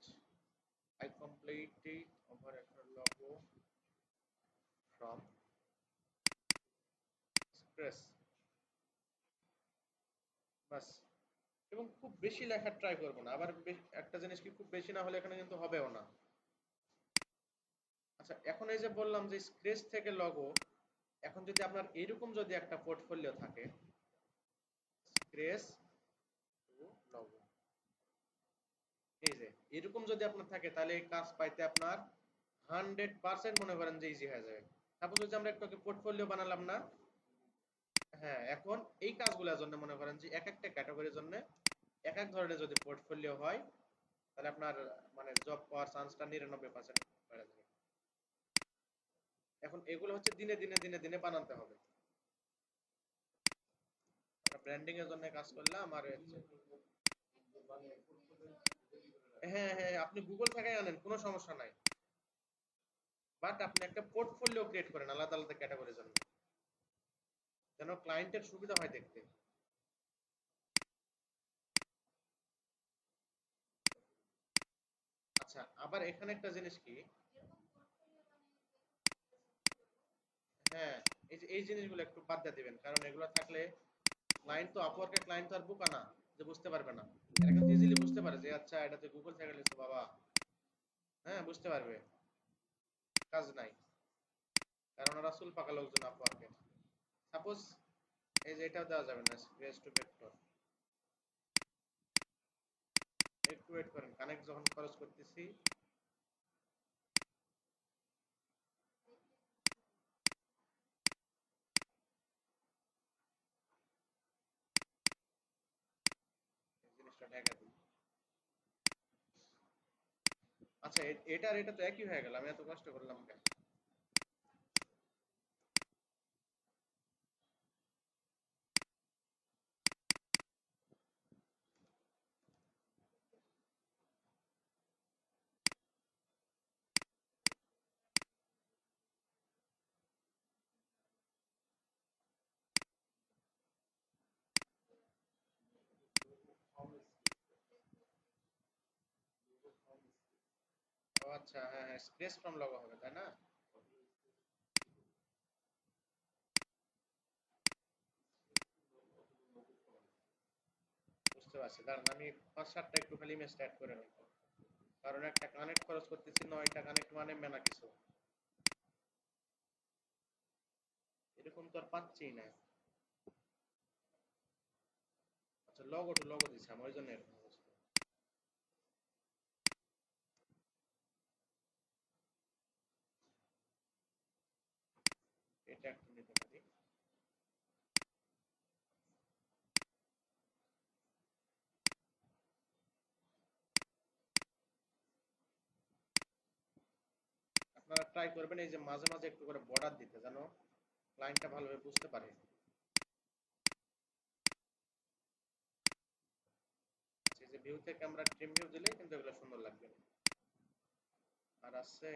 A: I completed over একটা লোগো ফ্রম স্ক্র্যাচ, বাস। এবং খুব বেশি লেখার ট্রাই করবো না। আবার একটা জিনিস কি, খুব বেশি না হলে এখানে কিন্তু হবেও না। আচ্ছা, এখন এই যে বললাম যে স্ক্র্যাচ থেকে লগো, এখন যদি আপনার এরকম যদি একটা পোর্টফোলিও থাকে, স্ক্র্যাচ টু লগো, এই যে এরকম যদি আপনার থাকে, তাহলে এই কাজ পাইতে আপনার 100% মনে করেন যে ইজি হয়ে যাবে। সাপোজ হচ্ছে আমরা একটু পোর্টফোলিও বানালাম না? হ্যাঁ, এখন এই কাজগুলোর জন্য মনে করেন যে এক একটা ক্যাটাগরির জন্য এক এক ধরনের যদি পোর্টফোলিও হয়, তাহলে আপনার মানে জব পাওয়ার চান্সটা 99% বেড়ে যাবে। এখন এগুলো হচ্ছে দিনে দিনে দিনে দিনে বানাতে হবে। আমরা ব্র্যান্ডিং এর জন্য কাজ করলাম আর হচ্ছে, হ্যাঁ হ্যাঁ, আপনি গুগল থেকে আনেন, কোনো সমস্যা নাই। বাট আপনি একটা পোর্টফোলিও ক্রিয়েট করেন আলাদা আলাদা ক্যাটাগরির জন্য, যেন ক্লায়েন্টের সুবিধা হয় দেখতে। আচ্ছা, আবার এখানে একটা জিনিস কি, হ্যাঁ, এই যে এই জিনিসগুলো একটু বাদ দিয়ে দিবেন, কারণ এগুলো থাকলে ক্লায়েন্ট তো, আপওয়ার্কের ক্লায়েন্ট তো আর বোকা না যে বুঝতে পারবে না। এরা কিন্তু ইজিলি বুঝতে পারে যে আচ্ছা এটা তো গুগল থেকে লিখছে বাবা। হ্যাঁ, বুঝতে পারবে, কাজ নাই। কারণ ওরা চুল পাকা লোকজন আপওয়ার্কের। সাপোজ এই যে এটাও দেওয়া যাবে না, স্পেস টু ভেক্টর। একটু ওয়েট করেন, কানেক্ট যখন খরচ করতেছি। এই জিনিসটা ঢাকা দিই। আচ্ছা, এটার এটা তো একই হয়ে গেল, আমি এত কষ্ট করলাম কেন? ও আচ্ছা, হ্যাঁ হ্যাঁ, স্পেস ফ্রম লগো হবে তাই না? বুঝতে পারছি, দাঁড়ান আমি 5-7টা একটু খালি ইমেজ অ্যাড করে নেব। কারণ একটা কানেক্ট খরচ করতেছি, 9টা কানেক্ট মানে মেলা কিছু। এরকম তো আর পাচ্ছি না। আচ্ছা, লগো টু লগো দিছি আমি, ওই জন্য এরকম অবস্থা। এটা একটু নিতে পারি। আপনারা ট্রাই করবেন এই যে মাঝে মাঝে একটু করে বর্ডার দিতে, যেন ক্লায়েন্টটা ভালোভাবে বুঝতে পারে। আচ্ছা, এই যে ভিউ থেকে আমরা ট্রিম ভিউ দিলেই কিন্তু এগুলো সুন্দর লাগবে। আর আছে,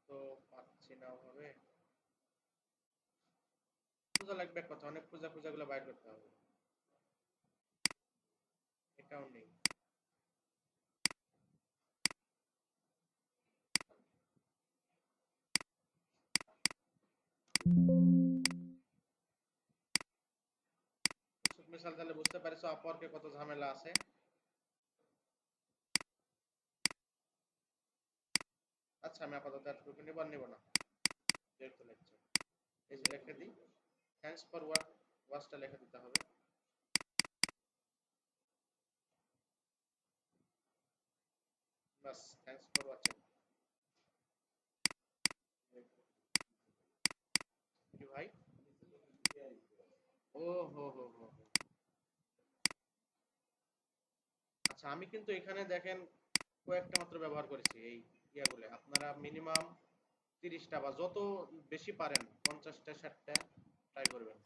A: তো পাচ্ছি না ওভাবে। খোঁজা লাগবে এক কথা, অনেক খোঁজা খোঁজা গুলো বাইর করতে হবে। এটাও নেই। মিসাল তাহলে বুঝতে পারছো আপওয়ার্কে কত ঝামেলা আছে। আচ্ছা আমি আপাতত এতটুকু নিব আর নিব না, যেহেতু লেকচার। এই যে লিখে দিই, থ্যাঙ্কস ফর ওয়াচটা লিখে দিতে হবে। বাস, থ্যাঙ্কস ফর ওয়াচিং। কি ভাই? ও হো হো হো হো। আচ্ছা আমি কিন্তু এখানে দেখেন কয়েকটা মাত্র ব্যবহার করেছি এই ইয়াগুলো। আপনারা মিনিমাম 30টা বা যত বেশি পারেন 50টা 60টা ট্রাই করবেন।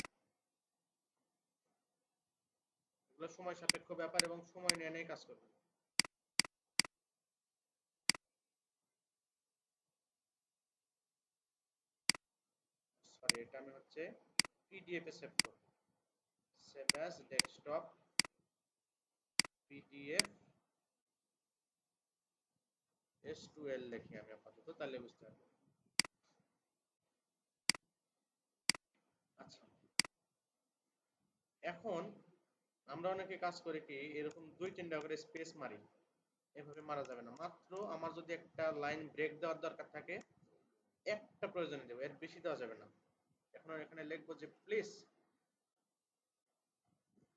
A: এগুলো সময় সাপেক্ষ ব্যাপার এবং সময় নিয়ে নিয়ে কাজ করবেন। সরি, এটা আমি হচ্ছে পিডিএফ এ সেভ করব। Save as desktop PDF S2L লিখি আমি আপাতত, তাহলে বুঝতে পারবো। আচ্ছা এখন আমরা অনেকে কাজ করি কি এরকম 2-3টা করে স্পেস মারি। এভাবে মারা যাবে না, মাত্র আমার যদি একটা লাইন ব্রেক দেওয়ার দরকার থাকে একটা প্রয়োজনে দেবো, এর বেশি দেওয়া যাবে না। এখন এখানে লিখবো যে প্লিজ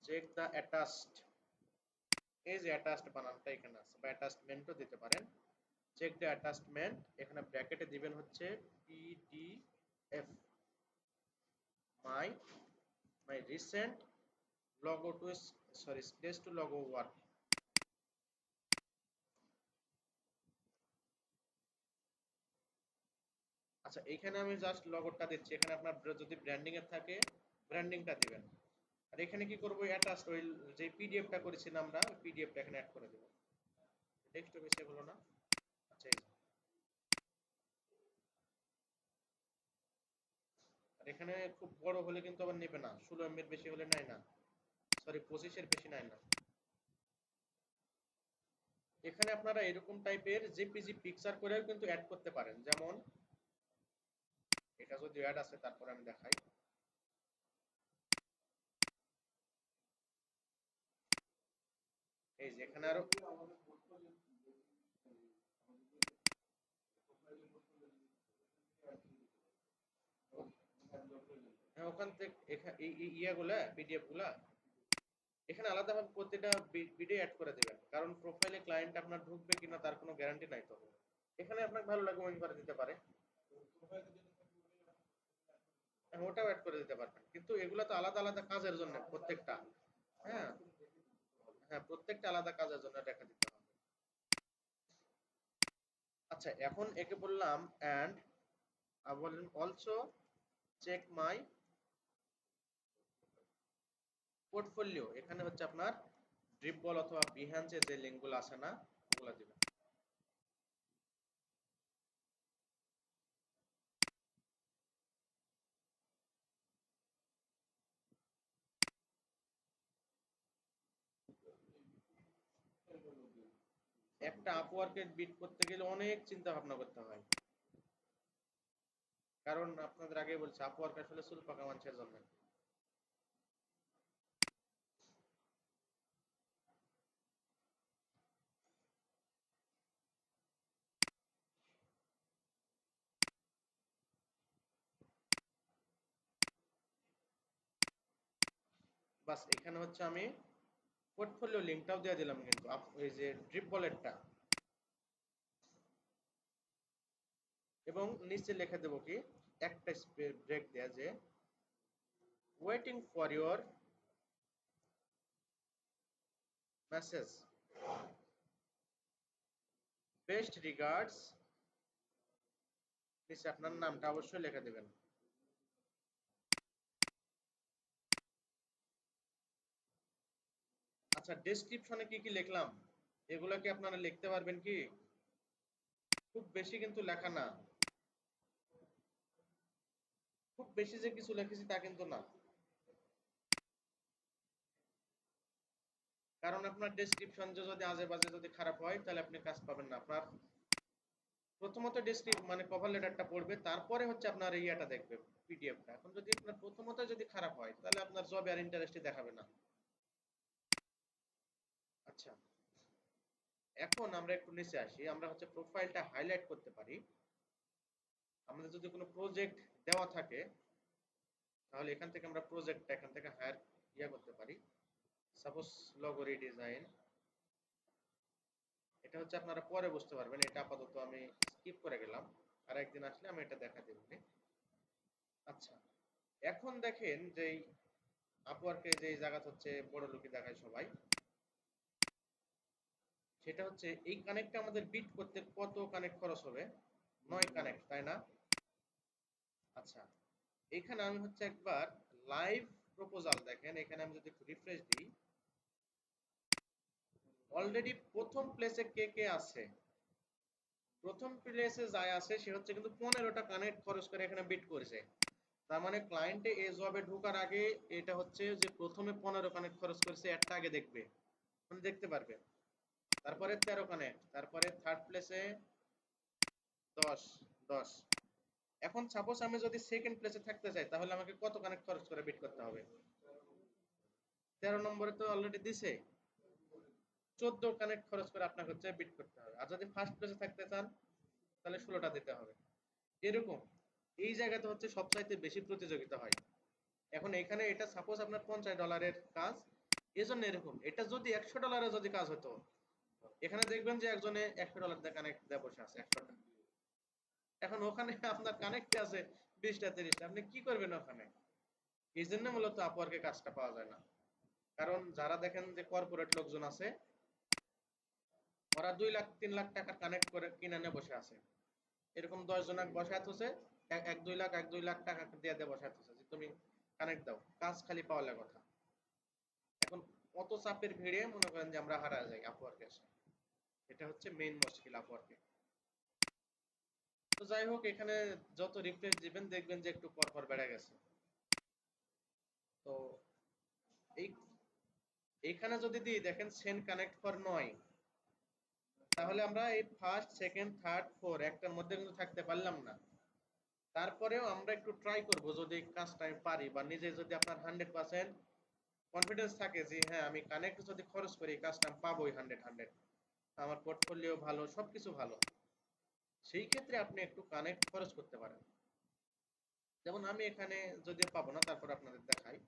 A: চেক দ্য অ্যাটাচড। এই যে অ্যাটাচড বানানটা এখানে আছে, বা অ্যাটাচমেন্টও দিতে পারেন। চেক দ্য অ্যাটাচমেন্ট, এখানে ব্র্যাকেটে দিবেন হচ্ছে PDF my my recent logo to, sorry space to logo work. আচ্ছা এইখানে আমি জাস্ট লগোটা দিচ্ছি, এখানে আপনার যদি ব্র্যান্ডিং এর থাকে ব্র্যান্ডিংটা দিবেন। আর এখানে কি করব, অ্যাটাচড ওই যে পিডিএফটা করেছিলাম আমরা, ওই পিডিএফটা এখানে অ্যাড করে দেব। ডেস্কটপে সেভ হলো না। আচ্ছা এই যে। আর এখানে খুব বড় হলে কিন্তু আবার নেবে না, 16 MB বেশি হলে নেয় না, সরি 25-এর বেশি নেয় না। এখানে আপনারা এরকম টাইপের জেপিজি পিকচার করেও কিন্তু অ্যাড করতে পারেন, যেমন এটা যদি অ্যাড আছে তারপর আমি দেখাই। এই যে এখানে আরো, হ্যাঁ ওখান থেকে ইয়াগুলা পিডিএফ গুলা এখানে আলাদাভাবে প্রতিটা ভিডিও অ্যাড করে দিবেন, কারণ প্রোফাইলে ক্লায়েন্ট আপনার ঢুকবে কিনা তার কোনো গ্যারান্টি নাই তো। এখানে আপনাকে ভালো লাগবে ওই করে দিতে পারে। হ্যাঁ, ওটাও অ্যাড করে দিতে পারবেন, কিন্তু এগুলা তো আলাদা আলাদা কাজের জন্য প্রত্যেকটা। হ্যাঁ, হ্যাঁ প্রত্যেকটা আলাদা কাজের জন্য রেখে দিতে হবে। আচ্ছা এখন একে বললাম অ্যান্ড বলেন অলসো চেক মাই পোর্টফোলিও। এখানে হচ্ছে আপনার ড্রিপবল অথবা বিহ্যান্সে যে লিঙ্কগুলো আছে না, ওগুলো দিবেন। একটা আপওয়ার্কে বিট করতে গেলে অনেক চিন্তা ভাবনা করতে হয়, কারণ আপনাদের আগে বলছি আপওয়ার্ক আসলে চুল পাকা মানুষের জন্য। বাস এখানে হচ্ছে আমি পোর্টফোলিও লিংকটাও দিয়ে দিলাম, কিন্তু এই যে ড্রিপ বলেটটা, এবং নিচে লিখে দেবো কি একটা ব্রেক দেয়া যে waiting for your message, best regards. নিচে আপনার নামটা অবশ্যই লিখে দেবেন। আচ্ছা ডেসক্রিপশনে কি কি লিখলাম এগুলো কি আপনারা লিখতে পারবেন কি? খুব বেশি কিন্তু লেখা না, খুব বেশি যে কিছু লিখেছি তা কিন্তু না, কারণ আপনার ডেসক্রিপশন যদি আজে বাজে যদি খারাপ হয় তাহলে আপনি কাজ পাবেন না। আপনার প্রথমত মানে কভার লেটারটা পড়বে, তারপরে হচ্ছে আপনার ইয়াটা দেখবে, পিডিএফটা। এখন যদি আপনার প্রথমত যদি খারাপ হয় তাহলে আপনার জবে আর ইন্টারেস্টই দেখাবে না। আচ্ছা এখন আমরা একটু নিচে আসি, আমরা হচ্ছে প্রোফাইলটা হাইলাইট করতে পারি। আমাদের যদি কোনো প্রজেক্ট দেওয়া থাকে তাহলে এখান থেকে আমরা প্রজেক্টটা এখান থেকে হায়ার করতে পারি। সাপোজ লোগো রিডিজাইন, এটা হচ্ছে আপনারা পরে বুঝতে পারবেন, এটা আপাতত আমি স্কিপ করে গেলাম, আর একদিন আসলে আমি এটা দেখা দেব। আচ্ছা, এখন দেখেন যে আপওয়ার্কে যে জায়গাটা হচ্ছে বড় লোকই দেখায় সবাই, সেটা হচ্ছে এই কানেক্টটা আমাদের বিট করতে কত কানেক্ট খরচ হবে? 9 কানেক্ট, তাই না? আচ্ছা, এখানে আমি হচ্ছে একবার লাইভ প্রপোজাল দেখেন, এখানে আমি যদি একটু রিফ্রেশ দিই, অলরেডি প্রথম প্লেসে কে কে আছে? প্রথম প্লেসে যায় আছে সে হচ্ছে কিন্তু 15টা কানেক্ট খরচ করে এখানে বিট করেছে। তার মানে ক্লায়েন্টে এই জবে ঢোকার আগে এটা হচ্ছে যে প্রথমে 15 কানেক্ট খরচ করেছে, একটা আগে দেখবে, মানে দেখতে পারবে। তারপরে 13 কানেক্ট, তারপরে থার্ড প্লেসে 10 10। এখন সাপোজ আমি যদি সেকেন্ড প্লেসে থাকতে চাই তাহলে আমাকে কত কানেক্ট খরচ করে বিট করতে হবে? 13 নম্বরে তো অলরেডি দিছে, 14 কানেক্ট খরচ করে আপনাকে হচ্ছে বিট করতে হবে। আর যদি ফার্স্ট প্লেসে থাকতে চান তাহলে 16টা দিতে হবে। এরকম এই জায়গাতে হচ্ছে সবচাইতে বেশি প্রতিযোগিতা হয়। এখন এখানে এটা সাপোজ আপনার $50 কাজ, এজন্য এরকম। এটা যদি $100 যদি কাজ হতো, এখানে দেখবেন যে একজনে $100 দিয়ে কানেক্ট দিয়ে বসে আছে 100টা। এখন ওখানে আপনার কানেক্টে আছে 20টা 30টা, আপনি কি করবেন ওখানে? এই জন্য মূলত আপওয়ার্কে কাজটা পাওয়া যায় না। কারণ যারা দেখেন যে কর্পোরেট লোকজন আছে, ওরা 2 লাখ 3 লাখ টাকার কানেক্ট করে কিনে নিয়ে বসে আছে। এরকম 10 জনক বসায় আছে, 1 2 লাখ টাকা দিয়ে দিয়ে বসায় আছে যে তুমি কানেক্ট দাও, কাজ খালি পাওয়ার কথা। এখন কত চাপের ভিড়ে মনে করেন যে আমরা হারা যাই আপওয়ার্কে এসে। এটা হচ্ছে মেইন মুশকিল আপওয়ার্কে। তো যাই হোক, এখানে যত রিফ্রেশ দিবেন দেখবেন যে একটু পর পর বেড়ে গেছে। তো এই এইখানে যদি দিই দেখেন সেন্ড কানেক্ট ফর 9, তাহলে আমরা এই ফার্স্ট সেকেন্ড থার্ড ফোর একটার মধ্যে কিন্তু থাকতে পারলাম না। তারপরেও আমরা একটু ট্রাই করব, যদি কাজটা আমি পারি বা নিজে যদি আপনার 100% কনফিডেন্স থাকে যে হ্যাঁ আমি কানেক্ট যদি খরচ করি কাজটা আমি পাবোই 100, আমার পোর্টফোলিও ভালো, সবকিছু ভালো, সেই ক্ষেত্রে আপনি একটু কানেক্ট খরচ করতে পারেন। যেমন আমি এখানে যদিও পাবো না, তারপর আপনাদের দেখাই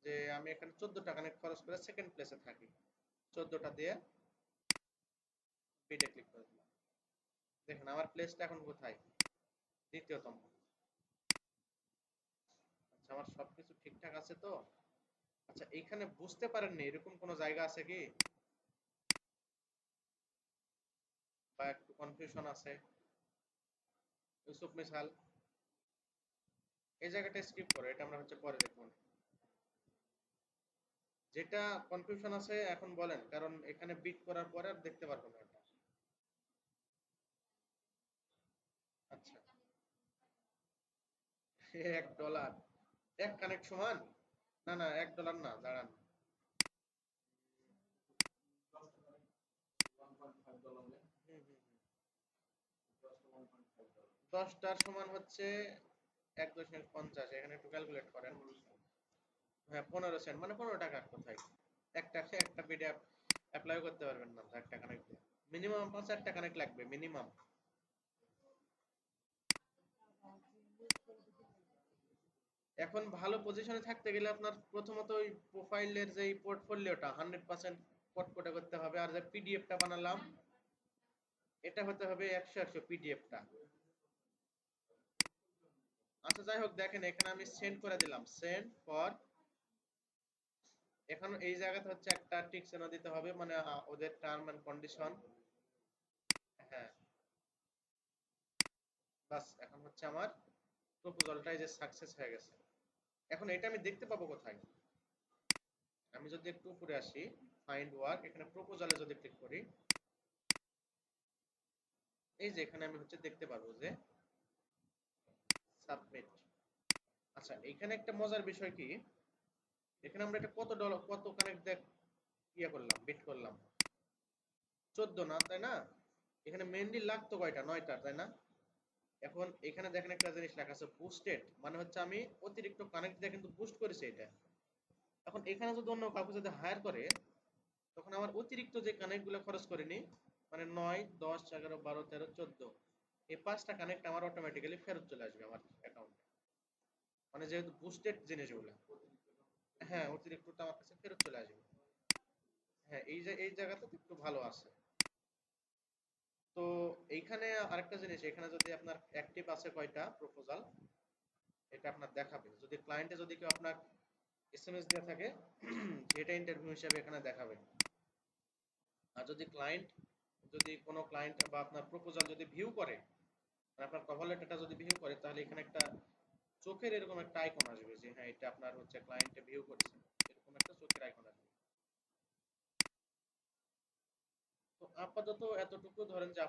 A: যে আমি এখানে 14টা কানেক্ট খরচ করে সেকেন্ড প্লেসে থাকি। 14টা দিয়ে বিটে ক্লিক করে দিলাম, দেখেন আমার প্লেসটা এখন কোথায়? দ্বিতীয়তম। আচ্ছা, আমার সবকিছু ঠিকঠাক আছে তো? আচ্ছা, এইখানে বুঝতে পারেননি এরকম কোনো জায়গা আছে কি, বা একটু কনফিউশন আছে? ইউসুফ মিসাল, এই জায়গাটা স্কিপ করো, এটা আমরা হচ্ছে পরে দেখবো। যেটা কনফিউশন আছে এখন বলেন, কারণ এখানে বিট করার পরে আর দেখতে পারবো না এটা। আচ্ছা, $1, এক কানেক্ট সমান, না না $1 না, দাঁড়ান। হুম, হুম, হুম। 10টার সমান হচ্ছে 1.50, এখানে একটু ক্যালকুলেট করেন। হ্যাঁ, 15 সেন্ট মানে 15 টাকা কোথায়? একটা পিডিএফ অ্যাপ্লাই করতে পারবেন না তো একটা কানেক্ট দিয়ে। মিনিমাম আপনার 4টা কানেক্ট লাগবে মিনিমাম। এখন ভালো পজিশনে থাকতে গেলে আপনার প্রথমত ওই প্রোফাইলের যে পোর্টফোলিওটা 100% কটকটে করতে হবে, আর যে পিডিএফটা বানালাম এটা হতে হবে 100 পিডিএফটা। আচ্ছা, যাই হোক, দেখেন এখানে আমি সেন্ড করে দিলাম, সেন্ড ফর। এখন এই জায়গাতে হচ্ছে একটা টিক চিহ্ন দিতে হবে, মানে ওদের টার্ম এন্ড কন্ডিশন। হ্যাঁ, বাস, এখন হচ্ছে আমার প্রপোজালটাই যে সাকসেস হয়ে গেছে। এখন এটা আমি দেখতে পাবো কোথায়? আমি যদি একটু উপরে আসি, ফাইন্ড ওয়ার্ক, এখানে প্রপোজালে যদি ক্লিক করি, এই যে এখানে আমি হচ্ছে দেখতে পারবো যে সাবমিট। আচ্ছা, এখানে একটা মজার বিষয় কি, এখানে আমরা এটা কত ডলার কত কানেক্ট দেখ করলাম, বিট করলাম? 14 না, তাই না? এখানে মেইনলি লাগতো কয়টা? 9টা, তাই না? এখন এখানে দেখেন একটা জিনিস লেখা আছে বুস্টেড, মানে হচ্ছে আমি অতিরিক্ত কানেক্ট দিয়ে কিন্তু বুস্ট করেছি এটা। এখন এখানে যদি অন্য কাউকে যদি হায়ার করে তখন আমার অতিরিক্ত যে কানেক্ট গুলো খরচ করিনি, মানে 9, 10, 11, 12, 13, 14, এই 5টা কানেক্ট আমার অটোমেটিক্যালি ফেরত চলে আসবে আমার অ্যাকাউন্টে। মানে যেহেতু বুস্টেড জিনিসগুলো, হ্যাঁ অতিরিক্তটা আমার কাছে ফেরত চলে আসবে। হ্যাঁ এই জায়গাতে তো একটু ভালো আছে। তো এইখানে আরেকটা জিনিস, এখানে যদি আপনার অ্যাক্টিভ আছে কয়টা প্রপোজাল, এটা আপনার দেখাবে। যদি ক্লায়েন্টে যদি কেউ আপনার এসএমএস দেওয়া থাকে সেটা ইন্টারভিউ হিসেবে এখানে দেখাবে। আর যদি কোনো ক্লায়েন্ট বা আপনার প্রপোজাল যদি ভিউ করে, মানে আপনার কভার লেটারটা যদি ভিউ করে, তাহলে এখানে একটা চোখের এরকম একটা আইকন আসবে যে হ্যাঁ এটা আপনার হচ্ছে ক্লায়েন্টে ভিউ করেছে, এরকম একটা চোখের আইকন আসবে। তো আপাতত এতটুকু ধরেন যে